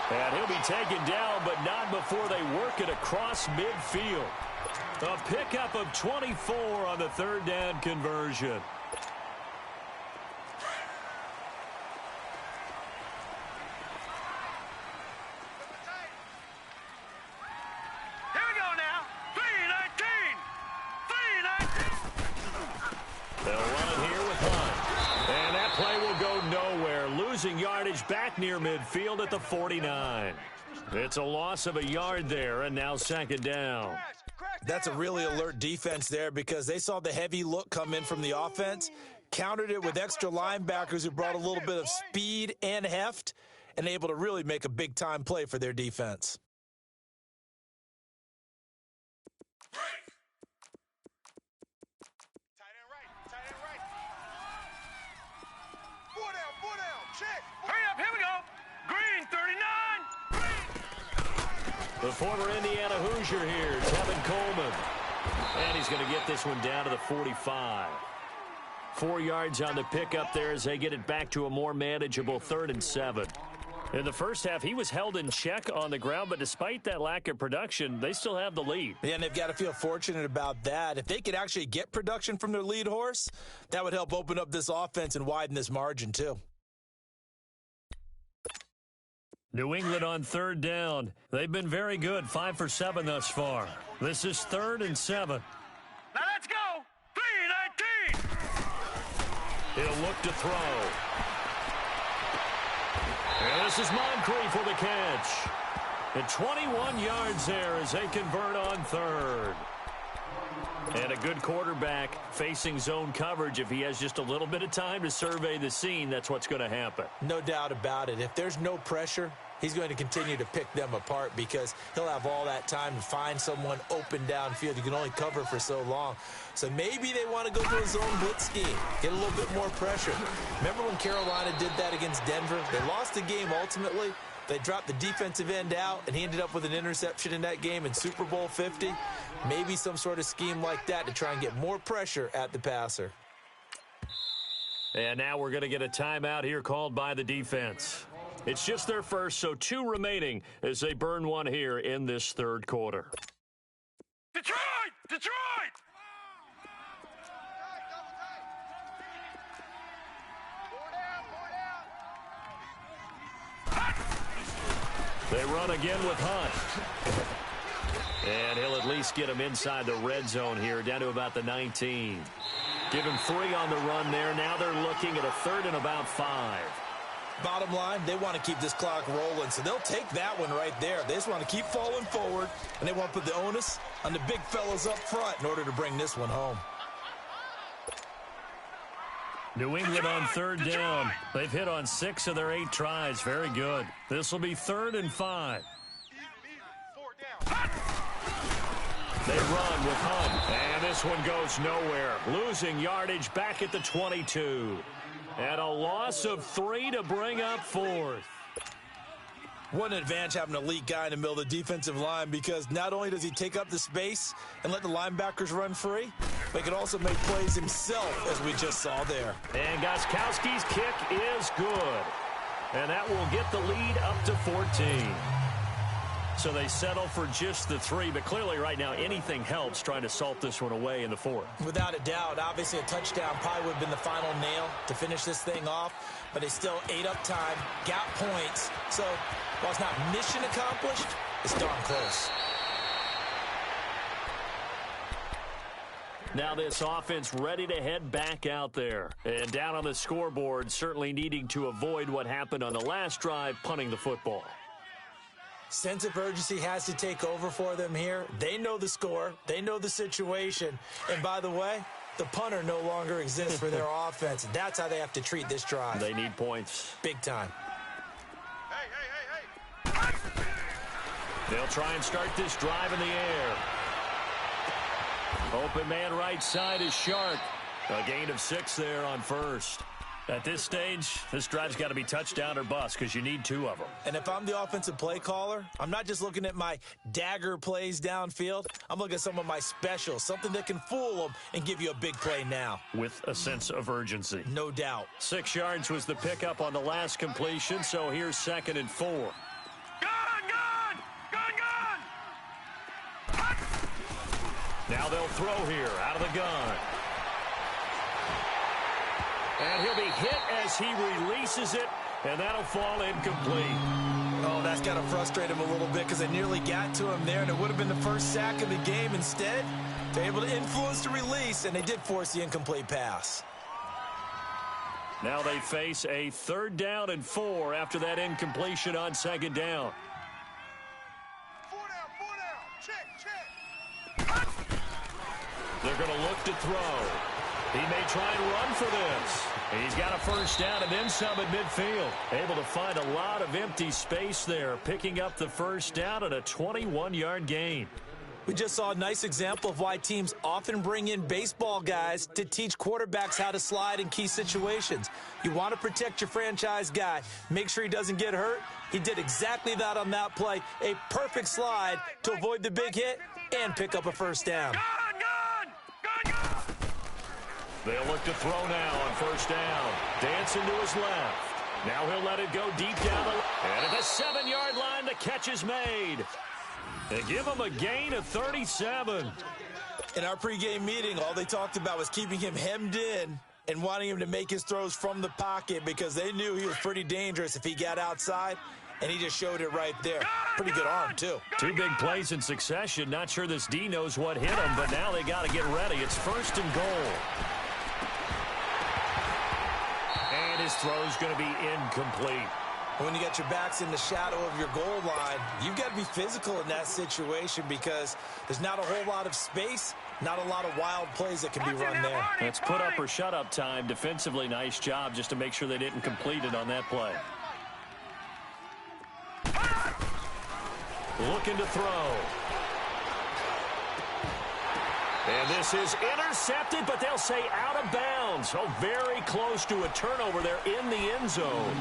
And he'll be taken down, but not before they work it across midfield. A pickup of 24 on the third down conversion.
Here we go now. 3-19. 3-19.
They'll run it here with Hunt. And that play will go nowhere. Losing yardage back near midfield at the 49. It's a loss of a yard there, and now second down.
That's a really alert defense there because they saw the heavy look come in from the offense, countered it with extra linebackers who brought a little bit of speed and heft, and able to really make a big-time play for their defense.
The former Indiana Hoosier here, Tevin Coleman. And he's going to get this one down to the 45. 4 yards on the pickup there as they get it back to a more manageable 3rd and 7. In the first half, he was held in check on the ground, but despite that lack of production, they still have the lead.
Yeah, and they've got to feel fortunate about that. If they could actually get production from their lead horse, that would help open up this offense and widen this margin too.
New England on third down. They've been very good, 5 for 7 thus far. This is 3rd and 7.
Now let's go. 3-19.
He'll look to throw. And this is Moncrief for the catch. And 21 yards there as they convert on third. And a good quarterback facing zone coverage, if he has just a little bit of time to survey the scene, that's what's going to happen.
No doubt about it. If there's no pressure, he's going to continue to pick them apart because he'll have all that time to find someone open downfield. You can only cover for so long. So maybe they want to go to a zone blitz scheme, get a little bit more pressure. Remember when Carolina did that against Denver? They lost the game ultimately. They dropped the defensive end out, and he ended up with an interception in that game in Super Bowl 50. Maybe some sort of scheme like that to try and get more pressure at the passer.
And now we're going to get a timeout here called by the defense. It's just their first, so 2 remaining as they burn one here in this third quarter.
Detroit! Detroit!
They run again with Hunt. And he'll at least get him inside the red zone here, down to about the 19. Give him 3 on the run there. Now they're looking at a 3rd and about 5.
Bottom line, they want to keep this clock rolling, so they'll take that one right there. They just want to keep falling forward, and they want to put the onus on the big fellas up front in order to bring this one home.
New England on 3rd down. They've hit on 6 of their 8 tries. Very good. This will be 3rd and 5. They run with Hunt, and this one goes nowhere. Losing yardage back at the 22. And a loss of 3 to bring up 4th.
What an advantage having an elite guy in the middle of the defensive line, because not only does he take up the space and let the linebackers run free, but he can also make plays himself, as we just saw there.
And Gostkowski's kick is good. And that will get the lead up to 14. So they settle for just the 3, but clearly right now anything helps trying to salt this one away in the 4th.
Without a doubt, obviously a touchdown probably would have been the final nail to finish this thing off, but they still ate up time, got points. So while it's not mission accomplished, it's darn close.
Now this offense ready to head back out there. And down on the scoreboard, certainly needing to avoid what happened on the last drive, punting the football.
Sense of urgency has to take over for them here. They know the score. They know the situation. And by the way, the punter no longer exists for their offense. That's how they have to treat this drive.
They need points.
Big time.
Hey!
They'll try and start this drive in the air. Open man right side is Shark. A gain of 6 there on 1st. At this stage, this drive's got to be touchdown or bust because you need 2 of them.
And if I'm the offensive play caller, I'm not just looking at my dagger plays downfield. I'm looking at some of my specials, something that can fool them and give you a big play now.
With a sense of urgency.
No doubt.
6 yards was the pickup on the last completion, so here's 2nd and 4.
Gun!
Now they'll throw here out of the gun. And he'll be hit as he releases it, and that'll fall incomplete.
Oh, that's got to frustrate him a little bit because they nearly got to him there, and it would have been the first sack of the game. Instead, they're able to influence the release, and they did force the incomplete pass.
Now they face a 3rd down and 4 after that incompletion on 2nd down.
4 down. Check.
They're going to look to throw. He may try and run for this. He's got a 1st down and then some at midfield. Able to find a lot of empty space there, picking up the 1st down at a 21-yard gain.
We just saw a nice example of why teams often bring in baseball guys to teach quarterbacks how to slide in key situations. You want to protect your franchise guy. Make sure he doesn't get hurt. He did exactly that on that play. A perfect slide to avoid the big hit and pick up a 1st down.
Gun!
They'll look to throw now on 1st down. Dancing to his left. Now he'll let it go deep down the and at the 7-yard line, the catch is made. They give him a gain of 37.
In our pregame meeting, all they talked about was keeping him hemmed in and wanting him to make his throws from the pocket because they knew he was pretty dangerous if he got outside, and he just showed it right there. Pretty good arm, too.
2 big plays in succession. Not sure this D knows what hit him, but now they got to get ready. It's 1st and goal. And his throw's going to be incomplete.
When you got your backs in the shadow of your goal line, you've got to be physical in that situation because there's not a whole lot of space, not a lot of wild plays that can be run there.
It's put up or shut up time. Defensively, nice job just to make sure they didn't complete it on that play. Looking to throw. And this is intercepted, but they'll say out of bounds. Oh, very close to a turnover there in the end zone.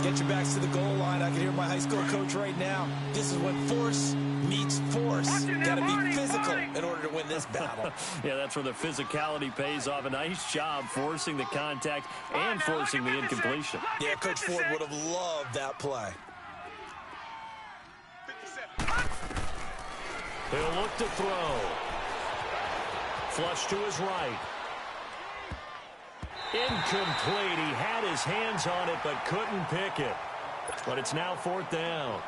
Get your backs to the goal line. I can hear my high school coach right now. This is when force meets force. Got to be physical in order to win this battle.
Yeah, that's where the physicality pays off. A nice job forcing the contact and forcing the incompletion.
Yeah, Coach Ford would have loved that play.
He'll look to throw. Flush to his right. Incomplete. He had his hands on it but couldn't pick it. But it's now fourth down.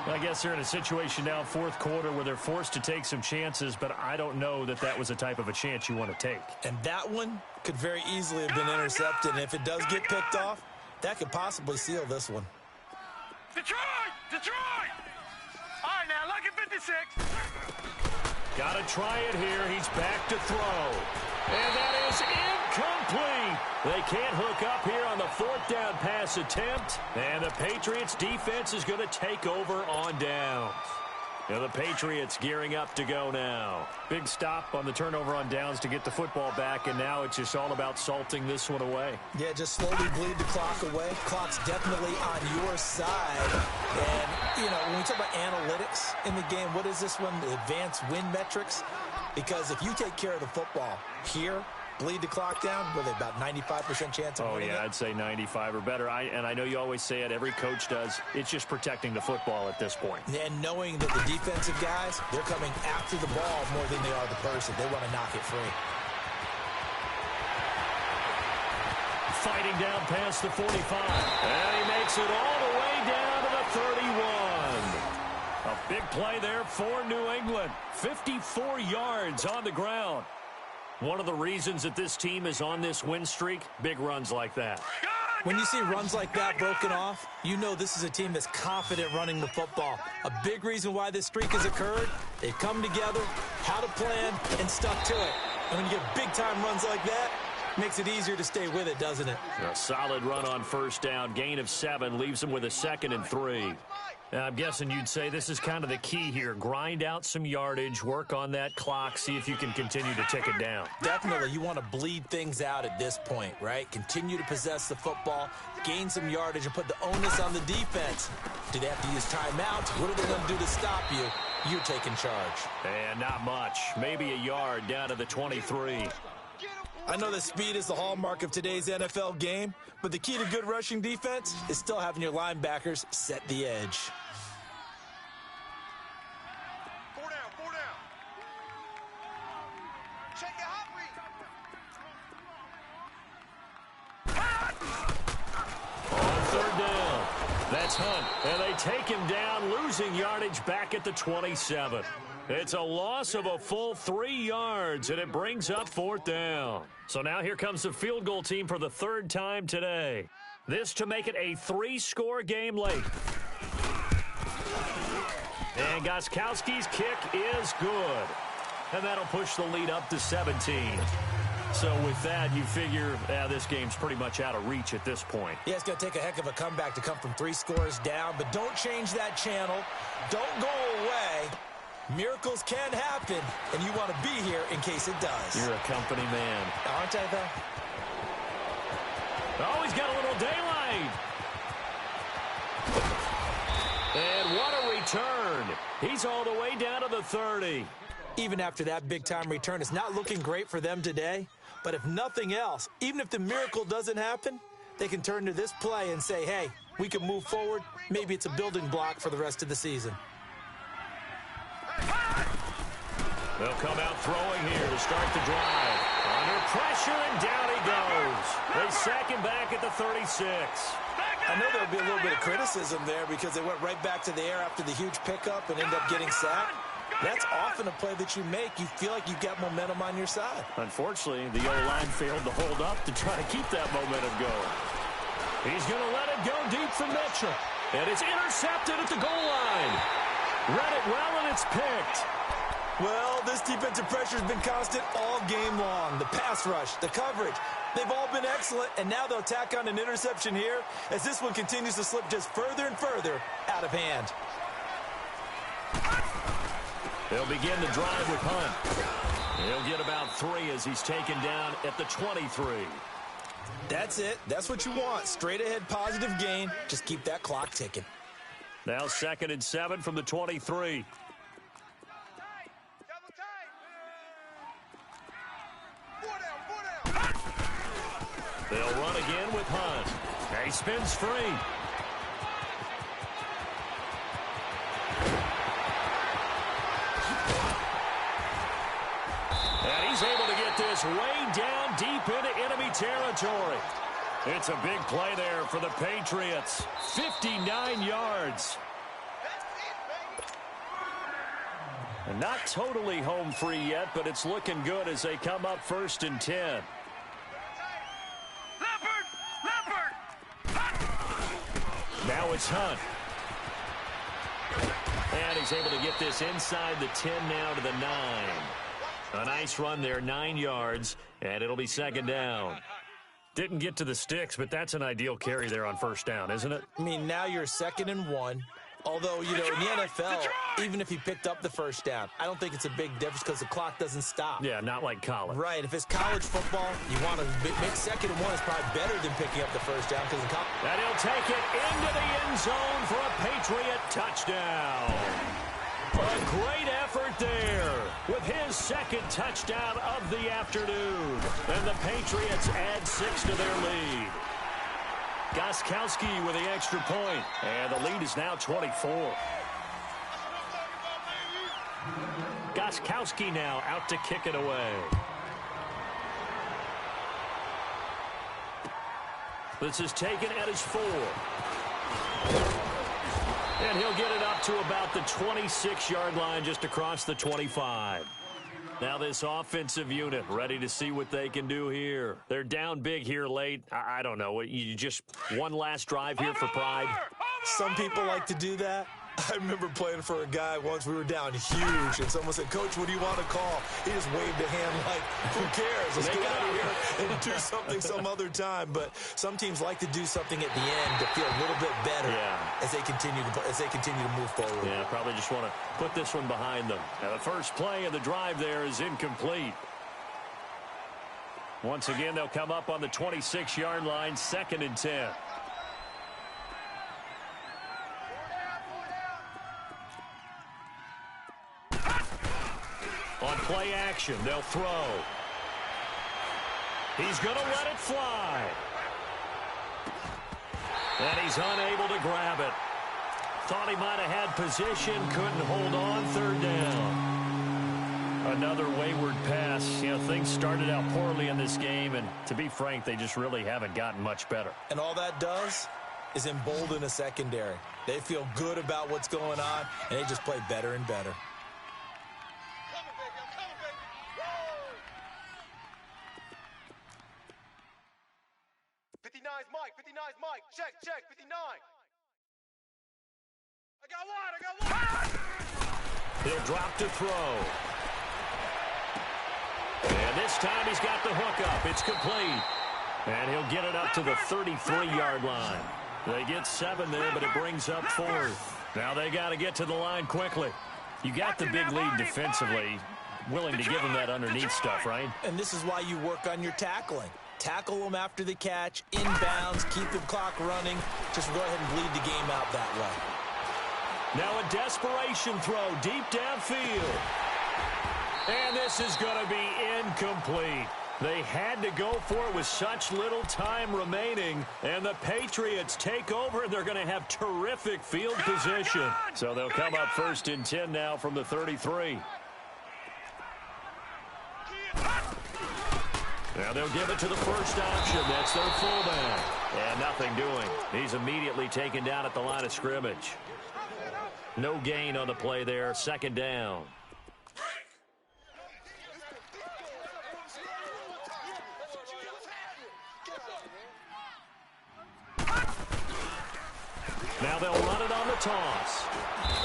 I guess they're in a situation now, fourth quarter, where they're forced to take some chances, but I don't know that that was the type of a chance you want to take.
And that one could very easily have been intercepted. And if it does get picked off, that could possibly seal this one.
Detroit! Detroit! All right, now, lucky 56.
Got to try it here. He's back to throw. And that is incomplete. They can't hook up here on the fourth down pass attempt. And the Patriots defense is going to take over on downs. Now the Patriots gearing up to go now. Big stop on the turnover on downs to get the football back, and now it's just all about salting this one away.
Yeah, just slowly bleed the clock away. Clock's definitely on your side. And, you know, when we talk about analytics in the game, what is this one? The advanced win metrics? Because if you take care of the football here, bleed the clock down, with about 95% chance of winning it?
I'd say 95 or better. And I know you always say it, every coach does. It's just protecting the football at this point.
And knowing that the defensive guys, they're coming after the ball more than they are the person. They want to knock it free.
Fighting down past the 45. And he makes it all the way down to the 31. A big play there for New England. 54 yards on the ground. One of the reasons that this team is on this win streak, big runs like that.
When you see runs like that broken off, you know this is a team that's confident running the football. A big reason why this streak has occurred, they've come together, had a plan, and stuck to it. And when you get big-time runs like that, it makes it easier to stay with it, doesn't it?
A solid run on first down, gain of 7, leaves them with a 2nd and 3. Now, I'm guessing you'd say this is kind of the key here. Grind out some yardage, work on that clock, see if you can continue to tick it down.
Definitely. You want to bleed things out at this point, right? Continue to possess the football, gain some yardage, and put the onus on the defense. Do they have to use timeouts? What are they going to do to stop you? You're taking charge.
And not much. Maybe a yard down to the 23.
I know that speed is the hallmark of today's NFL game, but the key to good rushing defense is still having your linebackers set the edge.
4 down, 4 down. Check it out,
On third down, that's Hunt, and they take him down, losing yardage back at the 27. It's a loss of a full 3 yards, and it brings up fourth down. So now here comes the field goal team for the third time today. This to make it a 3-score game late. And Gostkowski's kick is good. And that'll push the lead up to 17. So with that, you figure this game's pretty much out of reach at this point.
Yeah, it's going to take a heck of a comeback to come from 3 scores down, but don't change that channel. Don't go away. Miracles can happen, and you want to be here in case it does.
You're a company man.
Aren't I, though?
Oh, he's got a little daylight. And what a return. He's all the way down to the 30.
Even after that big-time return, it's not looking great for them today. But if nothing else, even if the miracle doesn't happen, they can turn to this play and say, hey, we can move forward. Maybe it's a building block for the rest of the season.
They'll come out throwing here to start the drive. Under pressure, and down he goes. They sack him back at the 36.
I know there'll be a little bit of criticism there because they went right back to the air after the huge pickup and end up getting sacked. That's often a play that you make. You feel like you've got momentum on your side.
Unfortunately, the O-line failed to hold up to try to keep that momentum going. He's going to let it go deep for Mitchell. And it's intercepted at the goal line. Read it well, and it's picked.
Well, this defensive pressure has been constant all game long. The pass rush, the coverage, they've all been excellent, and now they'll tack on an interception here as this one continues to slip just further and further out of hand.
They'll begin the drive with Hunt. He'll get about 3 as he's taken down at the 23.
That's it. That's what you want. Straight ahead positive gain. Just keep that clock ticking.
Now 2nd and 7 from the 23. They'll run again with Hunt. He spins free. And he's able to get this way down deep into enemy territory. It's a big play there for the Patriots. 59 yards. And not totally home free yet, but it's looking good as they come up 1st and 10. Now it's Hunt. And he's able to get this inside the 10 now to the 9. A nice run there, 9 yards, and it'll be 2nd down. Didn't get to the sticks, but that's an ideal carry there on 1st down, isn't it?
I mean, now you're 2nd and 1. Although, you know, in the NFL, even if he picked up the 1st down, I don't think it's a big difference because the clock doesn't stop.
Yeah, not like college.
Right. If it's college football, you want to make 2nd and 1 is probably better than picking up the 1st down because in college.
And he'll take it into the end zone for a Patriot touchdown. A great effort there with his 2nd touchdown of the afternoon. And the Patriots add 6 to their lead. Greatestkingai with the extra point. And the lead is now 24. Greatestkingai now out to kick it away. This is taken at his 4. And he'll get it up to about the 26-yard line just across the 25. Now this offensive unit ready to see what they can do here. They're down big here late. I don't know. You just one last drive here for pride.
Some people like to do that. I remember playing for a guy once. We were down huge, and someone said, "Coach, what do you want to call?" He just waved a hand like, "Who cares? Let's get out of here and do something some other time." But some teams like to do something at the end to feel a little bit better as they continue to move forward.
Yeah, probably just want to put this one behind them. Now the first play of the drive there is incomplete. Once again, they'll come up on the 26-yard line, 2nd and 10. On play action, they'll throw. He's going to let it fly. And he's unable to grab it. Thought he might have had position, couldn't hold on, 3rd down. Another wayward pass. You know, things started out poorly in this game, and to be frank, they just really haven't gotten much better.
And all that does is embolden a secondary. They feel good about what's going on, and they just play better and better.
59's Mike. 59's Mike. Check, 59. I got one.
He'll drop to throw. And this time he's got the hook up. It's complete. And he'll get it up to the 33-yard line. They get 7 there, but it brings up 4th. Now they got to get to the line quickly. You got the big lead defensively. Willing to give them that underneath stuff, right?
And this is why you work on your tackling. Tackle them after the catch, inbounds, keep the clock running. Just go ahead and bleed the game out that way.
Now a desperation throw deep downfield. And this is going to be incomplete. They had to go for it with such little time remaining. And the Patriots take over, and they're going to have terrific field position. So they'll come up 1st and 10 now from the 33. Now they'll give it to the first option. That's their fullback. And nothing doing. He's immediately taken down at the line of scrimmage. No gain on the play there. 2nd down. Now they'll run it on the toss.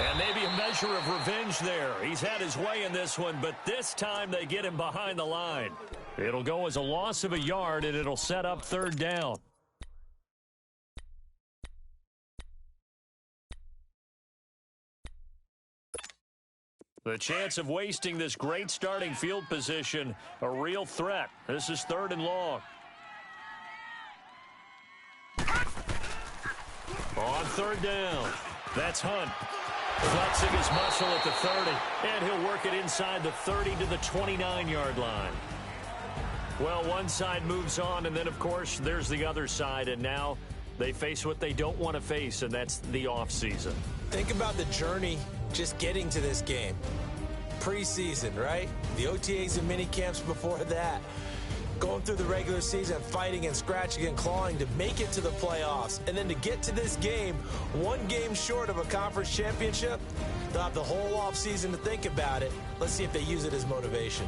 And maybe a measure of revenge there. He's had his way in this one, but this time they get him behind the line. It'll go as a loss of a yard, and it'll set up third down. The chance of wasting this great starting field position, a real threat. This is third and long. On third down, that's Hunt. Flexing his muscle at the 30, and he'll work it inside the 30 to the 29-yard line. Well, one side moves on, and then, of course, there's the other side, and now they face what they don't want to face, and that's the offseason.
Think about the journey just getting to this game. Preseason, right? The OTAs and mini camps before that. Going through the regular season, fighting and scratching and clawing to make it to the playoffs. And then to get to this game, one game short of a conference championship, they'll have the whole offseason to think about it. Let's see if they use it as motivation.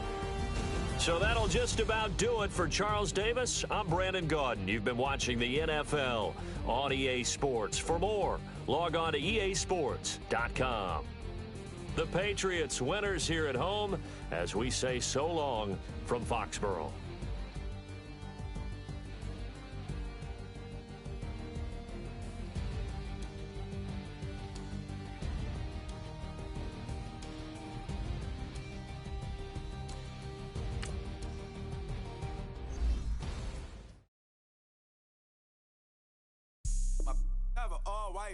So that'll just about do it for Charles Davis. I'm Brandon Gaudin. You've been watching the NFL on EA Sports. For more, log on to easports.com. The Patriots winners here at home as we say so long from Foxborough.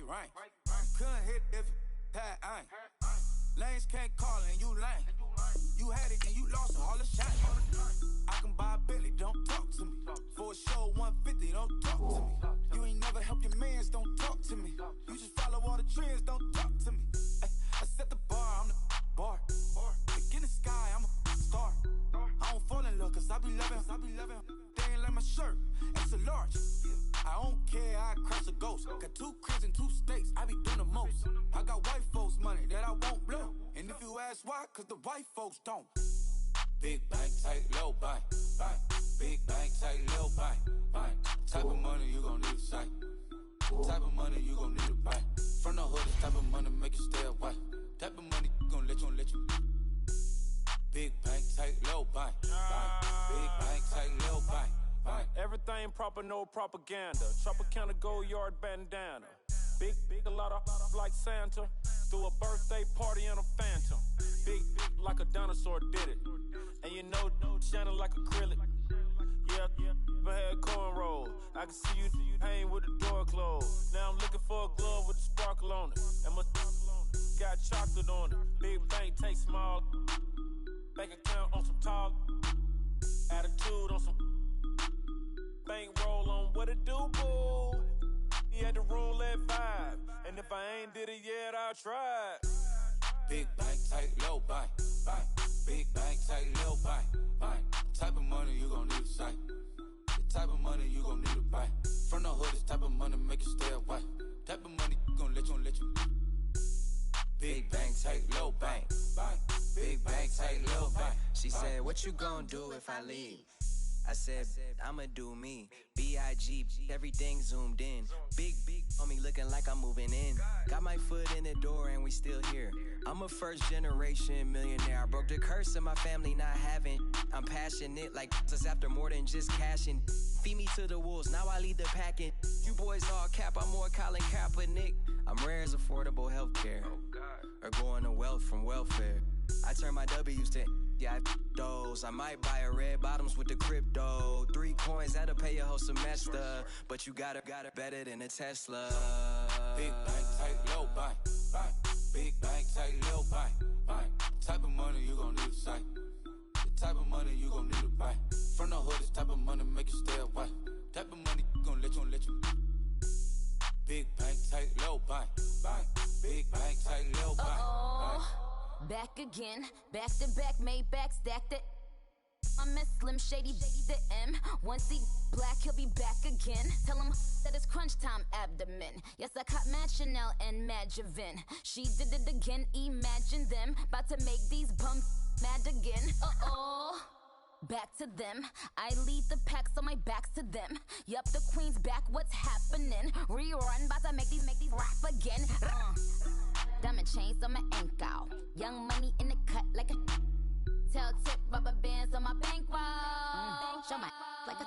Right. Couldn't hit if had ain't. Lanes can't call and you lame. You had it and you lost all the shine. I can buy a Billy, don't talk to me. For a show 150, don't talk to me. You ain't never help your mans, don't talk to me. You just follow all the trends, don't talk to me. I set the bar, I'm the bar. Look in the sky, I'm a star. I don't fall in love cause I be loving. They ain't like my shirt, it's a large. I don't care, I cross a ghost. Got 2 cribs and 2 states, I be doing the most. I got white folks money that I won't blow. And if you ask why, cause the white folks don't. Big bank, tight, low bank. Big bank, tight, low bank. Type of money you gon' need a sight. Type of money you gon' need a buy. From the hood, this type of money make you stay away. Type of money gon' let you. Big bank, tight, low bank. Big bank, tight, low bank.
Everything proper, no propaganda. Tropicana gold yard bandana. Big, a lot of like Santa. Threw a birthday party in a phantom. Big like a dinosaur did it. And you know, shining like acrylic. Yeah, but had cornrows. I can see you hang with the door closed. Now I'm looking for a glove with a sparkle on it. And my got chocolate on it. Big bank take small. Bank account on some talk. Attitude on some. Bankroll on what it do, boo. He had the roulette vibe. And if I ain't did it yet, I'll try.
Big bank, tight, low bank. Big bank, tight, low bank. Type of money you gon' need a sight. The type of money you gon' need to buy. From the hood, this type of money make you stay away. Type of money gon' let you. Big bank, tight, low bank. Big bank, tight, low bank.
She said, what you gon' do if I leave? I said, I'ma do me. B.I.G. Everything zoomed in. Big on me looking like I'm moving in. Got my foot in the door and we still here. I'm a first generation millionaire. I broke the curse of my family not having. I'm passionate like us after more than just cashing. Feed me to the wolves, now I lead the packing. You boys all cap, I'm more Colin Kaepernick. I'm rare as affordable healthcare. Or going to wealth from welfare. I turn my W's to those. I might buy a red bottoms with the crypto. 3 coins that'll pay your whole semester. But you got it better than a Tesla.
Big bank, tight, low bank. Big bank, tight, low bank. Type of money you gon' need a sight. The type of money you gon' need to buy. From the hood, this type of money make you stay away. Type of money gon' let you. Big bank, tight, low bank. Big bank, tight, low bank.
Back again, back to back, made back, stacked it. I'm Miss Slim Shady, the M. Once he black, he'll be back again. Tell him that it's crunch time abdomen. Yes, I caught Mad Chanel and Mad Javin. She did it again, imagine them. About to make these bums mad again. back to them. I lead the pack, so my back's to them. Yup, the queen's back, what's happening? Rerun, bout to make these rap again. Diamond chains on my ankle. Young money in the cut like a tell tip, rubber bands on my bankroll. Show my like a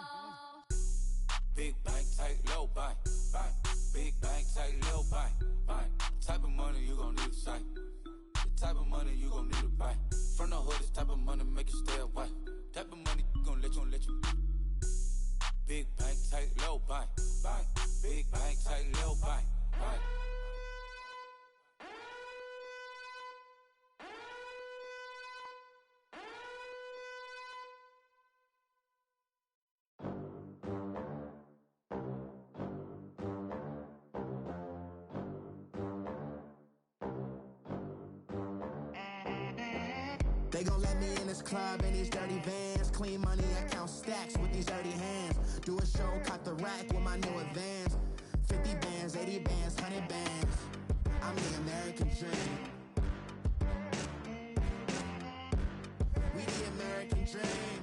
big bank, tight, low bank, bank. Big bank, tight, low bank, bank. Type of money you gon' need a sight. The type of money you gon' need a buy. From the hood, this type of money make you stay away. Type of money gon' let you. Big bank, tight, low bank, bank. Big bank, tight, low bank, bank.
They gon' let me in this club in these dirty vans. Clean money, I count stacks with these dirty hands. Do a show, caught the rack with my new advance. 50 bands, 80 bands, 100 bands. I'm the American dream. We the American dream.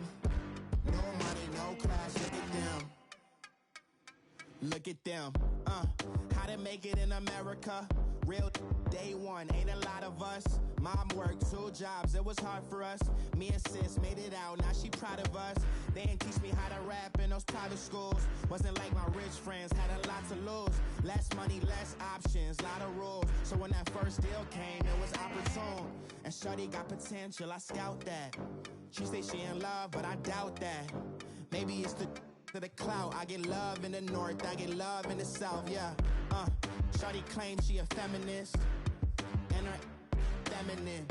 No money, no class, look at them. Look at them, how to make it in America. Real day one, ain't a lot of us. Mom worked 2 jobs, it was hard for us. Me and sis made it out, now she proud of us. They didn't teach me how to rap in those private schools. Wasn't like my rich friends, had a lot to lose. Less money, less options, lot of rules. So when that first deal came, it was opportune. And shorty got potential, I scout that. She say she in love, but I doubt that. Maybe it's the clout. I get love in the north, I get love in the south, yeah. Shorty claims she a feminist, and her feminine.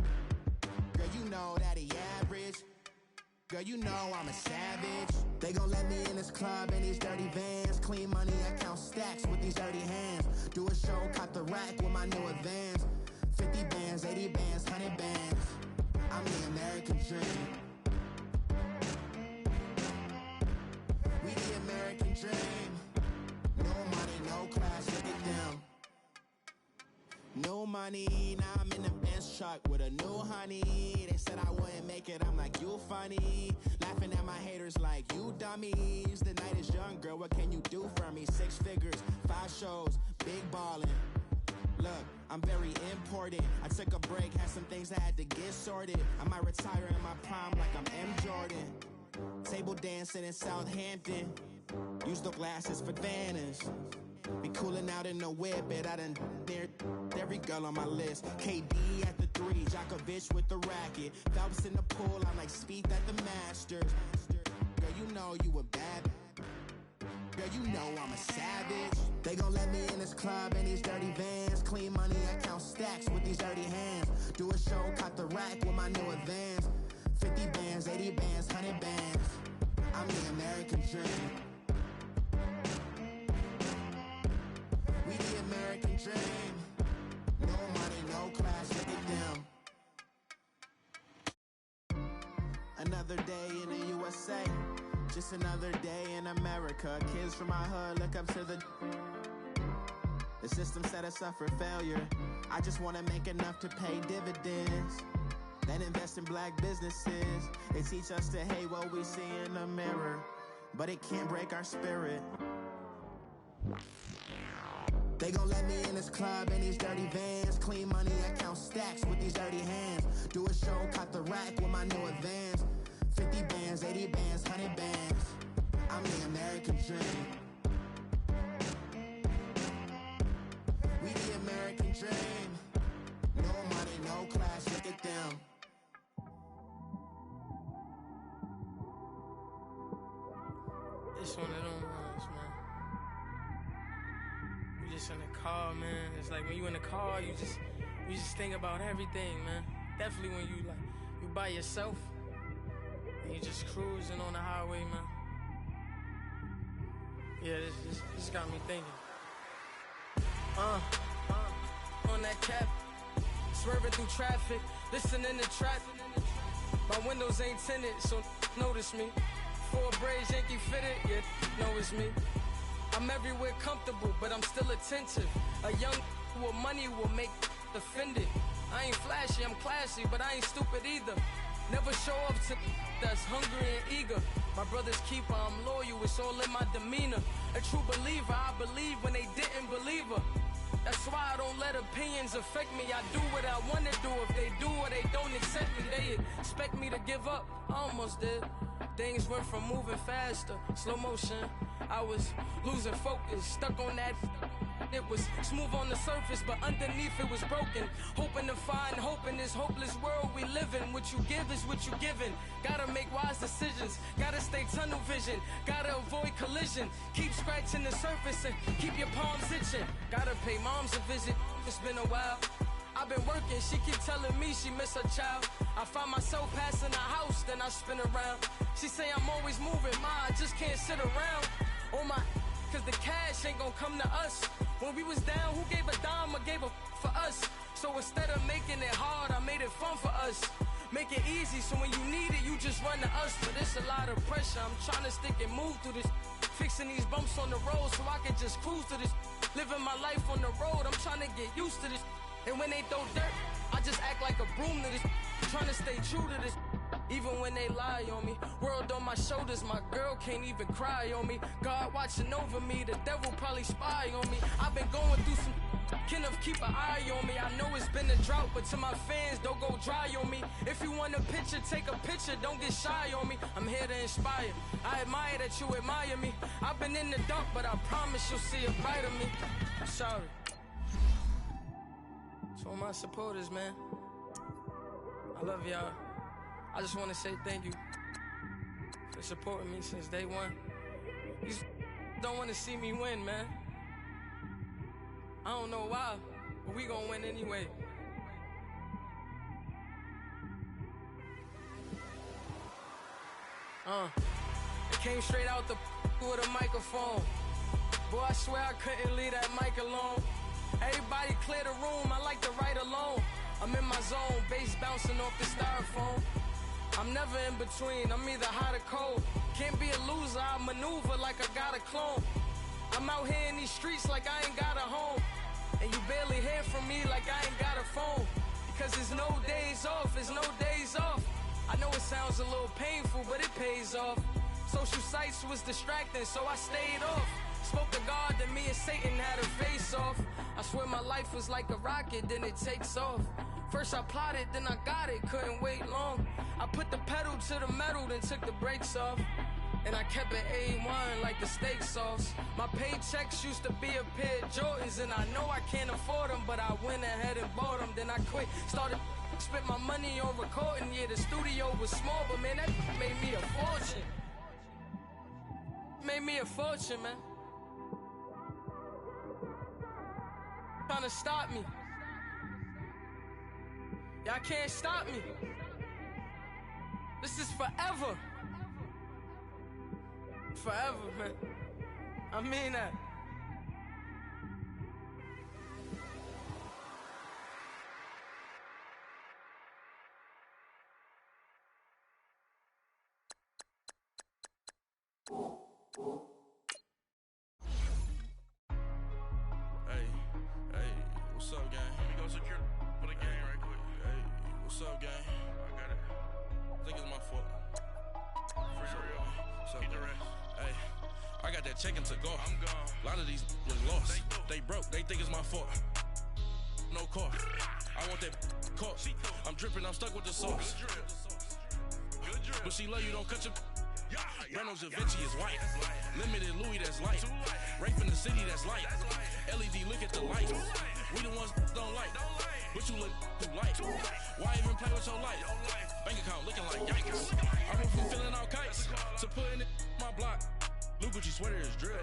Girl, you know that he average. Girl, you know I'm a savage. They gon' let me in this club in these dirty vans. Clean money, I count stacks with these dirty hands. Do a show, caught the rack with my new advance. 50 bands, 80 bands, 100 bands. I'm the American dream. We the American dream. No money, no class, look at them. No money, now I'm in the Benz truck with a new honey. They said I wouldn't make it, I'm like, you funny. Laughing at my haters like, you dummies. The night is young, girl, what can you do for me? 6 figures, 5 shows, big ballin'. Look, I'm very important. I took a break, had some things I had to get sorted. I might retire in my prime like I'm M. Jordan. Table dancing in Southampton. Use the glasses for Vannas. Be cooling out in the whip, but I done dared every girl on my list. KD at the 3, Djokovic with the racket. Phelps in the pool, I'm like Spieth at the Masters. Girl, you know you a bad. Girl, you know I'm a savage. They gon' let me in this club in these dirty vans. Clean money, I count stacks with these dirty hands. Do a show, caught the rack with my new advance. 50 bands, 80 bands, 100 bands. I'm the American dream. We the American dream. No money, no class, look at them. Another day in the USA. Just another day in America. Kids from my hood look up to the system set us up for failure. I just want to make enough to pay dividends. Then invest in black businesses. They teach us to hate what we see in the mirror, but it can't break our spirit. They gon' let me in this club in these dirty vans. Clean money, I count stacks with these dirty hands. Do a show, caught the rack with my new advance. 50 bands, 80 bands, 100 bands. I'm the American dream. We the American dream. No money, no class, look at them.
It's one of them ones, man. You just in the car, man. It's like when you in the car, you just think about everything, man. Definitely when you by yourself and you just cruising on the highway, man. Yeah, this got me thinking. On that cap, swerving through traffic, listening to trap. My windows ain't tinted, so notice me. 4 braids, Yankee fitted, yeah, know it's me. I'm everywhere comfortable, but I'm still attentive. A young with money will make offended. I ain't flashy, I'm classy, but I ain't stupid either. Never show up to that's hungry and eager. My brother's keeper, I'm loyal, it's all in my demeanor. A true believer, I believe when they didn't believe her. That's why I don't let opinions affect me. I do what I want to do. If they do or they don't accept me, they expect me to give up. I almost did. Things went from moving faster, slow motion. I was losing focus, stuck on that. It was smooth on the surface, but underneath it was broken. Hoping to find hope in this hopeless world we live in. What you give is what you given. Gotta make wise decisions. Gotta stay tunnel vision. Gotta avoid collision. Keep scratching the surface and keep your palms itching. Gotta pay moms a visit. It's been a while. I've been working, she keep telling me she miss her child. I find myself passing the house, then I spin around. She say I'm always moving, I just can't sit around. Oh my, cause the cash ain't gonna come to us. When we was down, who gave a dime or gave a for us? So instead of making it hard, I made it fun for us. Make it easy, so when you need it, you just run to us. But it's a lot of pressure, I'm trying to stick and move through this. Fixing these bumps on the road so I can just cruise to this. Living my life on the road, I'm trying to get used to this. And when they throw dirt, I just act like a broom to this. Trying to stay true to this. Even when they lie on me. World on my shoulders, my girl can't even cry on me. God watching over me, the devil probably spy on me. I've been going through some Kenneth, keep an eye on me. I know it's been a drought, but to my fans, don't go dry on me. If you want a picture, take a picture, don't get shy on me. I'm here to inspire. I admire that you admire me. I've been in the dark, but I promise you'll see a brighter me. I'm sorry. To all my supporters, man, I love y'all. I just want to say thank you for supporting me since day one. You don't want to see me win, man. I don't know why, but we gonna win anyway. It came straight out the with a microphone. Boy, I swear I couldn't leave that mic alone. Everybody clear the room, I like to write alone. I'm in my zone, bass bouncing off the styrofoam. I'm never in between, I'm either hot or cold. Can't be a loser, I maneuver like I got a clone. I'm out here in these streets like I ain't got a home. And you barely hear from me like I ain't got a phone. Because there's no days off, there's no days off. I know it sounds a little painful, but it pays off. Social sites was distracting, so I stayed off. Spoke to God, then me and Satan had a face off. I swear my life was like a rocket, then it takes off. First I plotted, then I got it, couldn't wait long. I put the pedal to the metal, then took the brakes off. And I kept it A1 like the steak sauce. My paychecks used to be a pair of Jordans, and I know I can't afford them, but I went ahead and bought them. Then I quit, started spent my money on recording. Yeah, the studio was small, but man, that made me a fortune. Made me a fortune, man. Trying to stop me. Y'all can't stop me. This is forever. Forever, man. I mean that.
Hey, what's up, gang? Let me go secure for the gang right quick. Hey, what's up, gang? I got it. I think it's my fault. For real. What's up, keep the rest. Hey, I got that check-in to go. I'm gone. A lot of these was lost. They broke. They think it's my fault. No car. I want that car. I'm dripping. I'm stuck with the sauce. Good drip. But she love you. Don't cut your. Bruno Da Vinci is white. Limited Louis, that's light. Rape in the city, that's light. LED, look at the light. We the ones don't like. But you look too light. Why even play with your life? Bank account looking like yikes. I went from filling out kites to putting it in my block. Blue Gucci sweater is drill.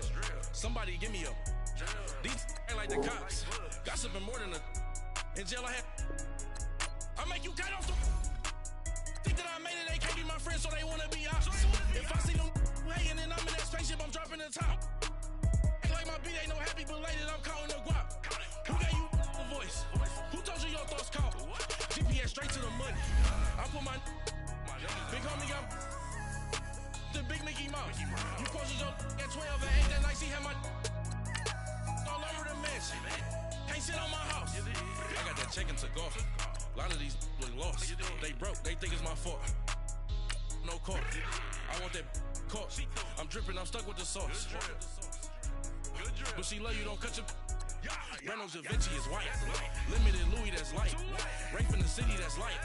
Somebody give me a. These ain't like the cops. Gossiping more than a. In jail I had. I make you cut off the. Think that I made it, they can't be my friends, so they wanna be ops. If I see them hanging and I'm in that spaceship, I'm dropping the top. Act like my beat ain't no happy, but later I'm counting the guap. Who gave you the voice? Who told you your thoughts count? GPS straight to the money. I put my big homie got the big Mickey Mouse. You posted your at 12 and 8 that night, she had my all over the mansion. Can't sit on my house. I got that check-in to go. A lot of these look lost. They broke, they think it's my fault. No court. I want that caught. I'm dripping, I'm stuck with the sauce. But she love you, don't cut your. Reynolds Da Vinci is white. Limited Louis, that's light. Rape in the city, that's light.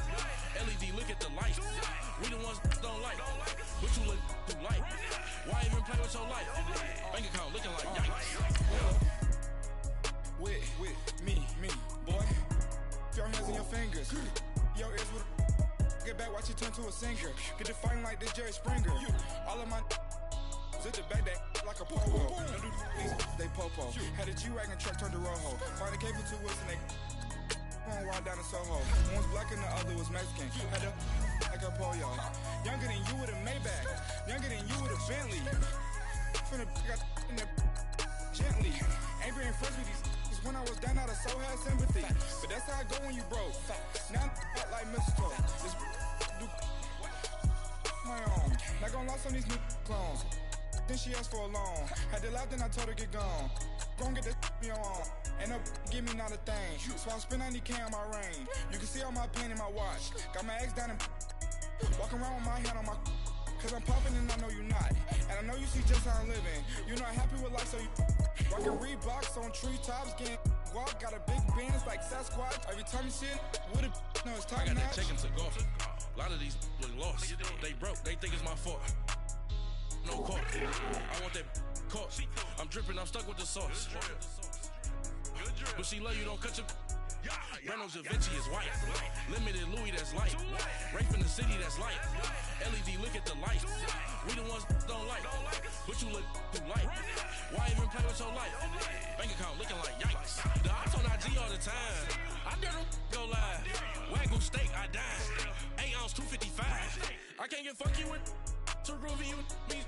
LED, look at the light. We the ones don't like. But you look too light. Why even play with your life? Bank account looking like yikes.
With me, boy. Your hands and your fingers. Your ears with get back, watch you turn to a singer. Get to fighting like this Jerry Springer. All of my sit the back that like a polo. Don't do these, they popo. Had a G-Wagon truck turned to Rojo. Find a cable 2 wheels and they on wild down in Soho. One was black and the other was Mexican. Had a like a pollo. Younger than you with a Maybach. Younger than you with a Bentley. From the got in the gently. Angry and friends with these when I was down out of so had sympathy. But that's how I go when you broke. Now I'm act like mistletoe. This do my own. Not gonna lost on these new clones. Then she asked for a loan. Had to laugh, then I told her get gone. Gon' get this me on. Ain't no give me not a thing. So I spend 90K on my ring. You can see all my pain in my watch. Got my ex down and walking around with my hand on my. Cause I'm popping and I know you not. And I know you see just how I'm living. You're not happy with life, so you rockin' Reeboks on treetops, getting guap. Got a big Benz like Sasquatch. Every time you see it, with a no, it's time.
I got that check into golf. A lot of these look lost. They broke, they think it's my fault. No court. I want that caught. I'm dripping, I'm stuck with the sauce. But she love you, don't cut your. Reynolds Da Vinci is white. Limited Louis, that's light. Rape in the city, that's light. LED, look at the light. We the ones don't like. But you look too light. Why even play with your life? Bank account looking like yikes. The ops on IG all the time. I dare them go live. Wagyu steak, I died. 8 ounce, 255. I can't get funky with too groovy you me.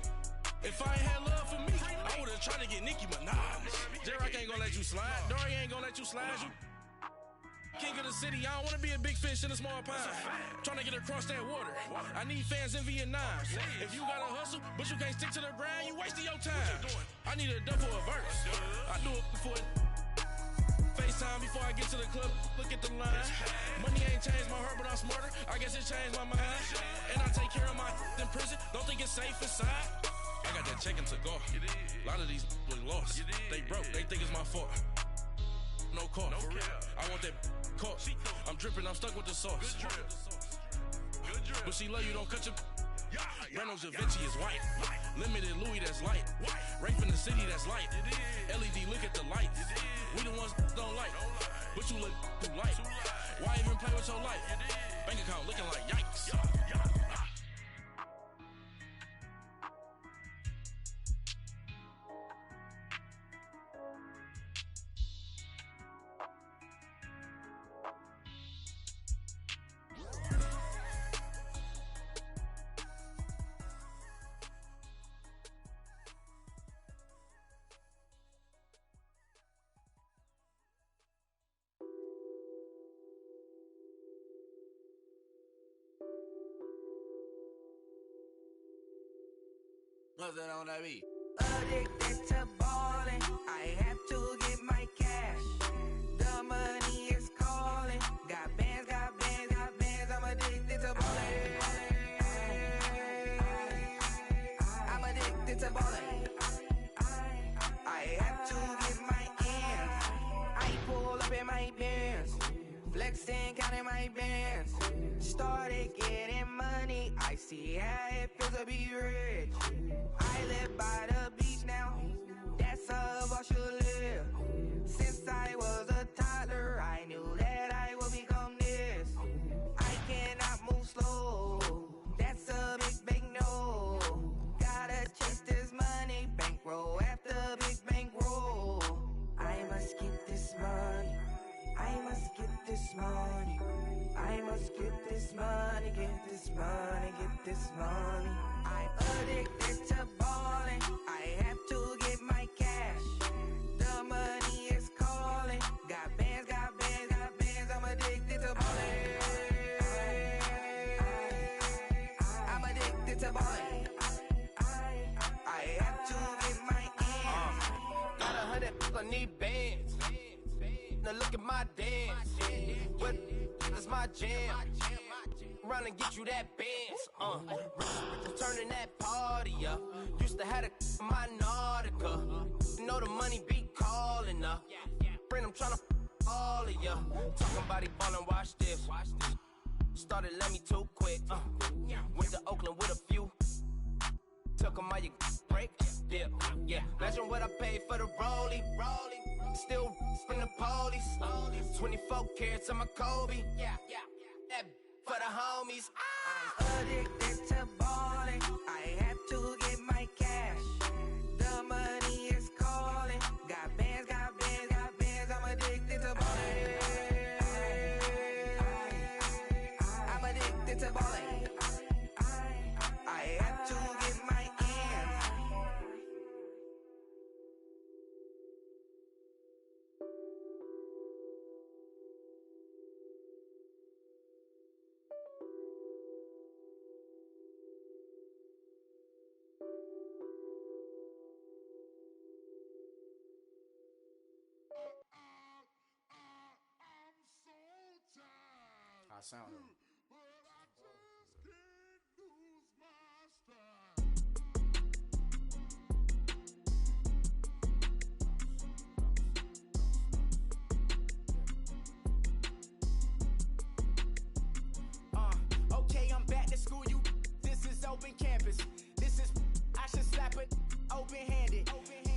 If I ain't had love for me, I would've tried to get Nicki Minaj. J-Rock ain't gonna let you slide. Dory ain't gonna let you slide. You king of the city, I don't wanna be a big fish in a small pond. Trying to get across that water. I need fans in Vietnam. If you gotta hustle, but you can't stick to the grind, you wasting your time. I need a dub for a verse. I do it for it. FaceTime before I get to the club, look at the line. Money ain't changed my heart, but I'm smarter. I guess it changed my mind. And I take care of my in prison. Don't think it's safe inside. I got that check into golf. A lot of these look lost. They broke, they think it's my fault. No court. I want that caught. I'm dripping, I'm stuck with the sauce. But she love you, don't cut your. Reynolds Da Vinci is white. Limited Louis, that's light. Rape in the city, that's light. LED, look at the light. We the ones don't like. But you look too light. Why even play with your life? Bank account looking like yikes.
What's that on that beat?
Addicted to ballin', I have to get my cash. The money is calling. Got bands, I'm addicted to ballin'. I'm addicted to ballin'. I have to get my ends. I pull up in my Benz, flexing, counting my bands. Started getting money, I see how it feels to be rich. I live by the beach now, that's how I should live. Since I was a toddler, I knew that I would become this. I cannot move slow, that's a big no. Gotta chase this money, bankroll after big bankroll. I must get this money, I must get this money. I must get this money, get this money, get this money. I'm addicted to ballin', I have to get my cash. The money is calling. Got bands, I'm addicted to ballin'. I'm addicted to ballin'. I have to get my ends.
Got 100 on these bands. Now look at my dance. What
is my jam. Run and get you that Benz. Turning that party up. Used to have a my Nautica. You know the money be calling up. Friend, I'm tryna all of ya. Talking about he ballin', watch this. Started let me too quick. Went to Oakland with a few. Took 'em all you break. Dip. Yeah. Imagine what I paid for the rollie. Still from the police. 24 carats on my Kobe. That for the homies.
I'm addicted to balling. I have to get my cash. The money is calling. Got bands, got bands, got bands. I'm addicted to balling. I'm addicted to balling. I have to get my ends.
I sound it.
Okay, I'm back to school, you. This is open campus. This is, I should slap it open-handed.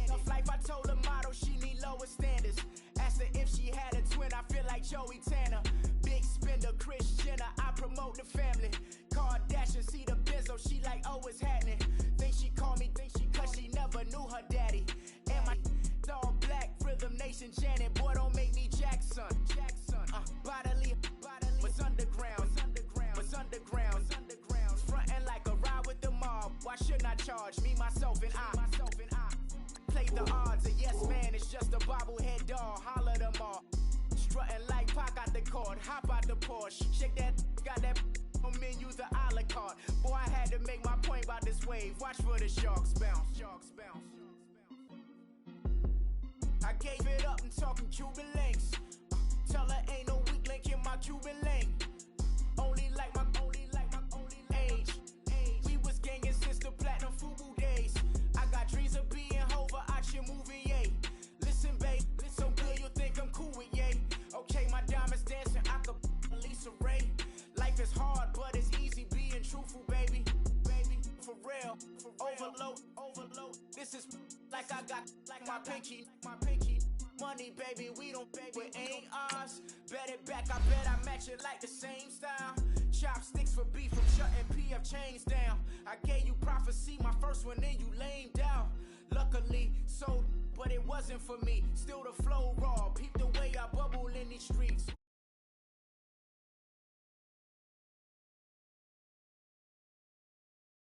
Tough life, I told her model she need lower standards. Asked her if she had a twin, I feel like Joey Tanner. Big spender, Kris Jenner, I promote the family. Kardashian, see the Benzo, she like, oh, it's happening. Think she called me, cause she never knew her daddy. And my all black, Rhythm Nation, Janet, boy, don't make me Jackson. Bodily, was underground. Frontin' like a ride with the mob. Why shouldn't I charge me, myself, and I? Play the odds, a yes man, it's just a bobblehead doll. Holler them all. Strutting like Pac out the court, hop out the Porsche. Shake that, got that on menu, the a la carte. Boy, I had to make my point about this wave. Watch for the sharks bounce. I gave it up and talking Cuban links. Tell her ain't no weak link in my Cuban link. Only like my age. We was gangin' since the platinum FUBU days. I got dreams of being Hova out your movie, yay. Listen, babe, so good you think I'm cool with yay. Okay, my diamonds dancing, I could Lisa Ray. Life is hard, but it's easy being truthful, baby. For real, overload. This is like I got like my pinky. Money, baby, we don't pay, but ain't ours. Bet it back, I bet I match it like the same style. Chopsticks for beef from shutting PF chains down. I gave you prophecy, my first one, then you lamed out. Luckily, sold, but it wasn't for me. Still the flow raw, peep the way I bubble in these streets.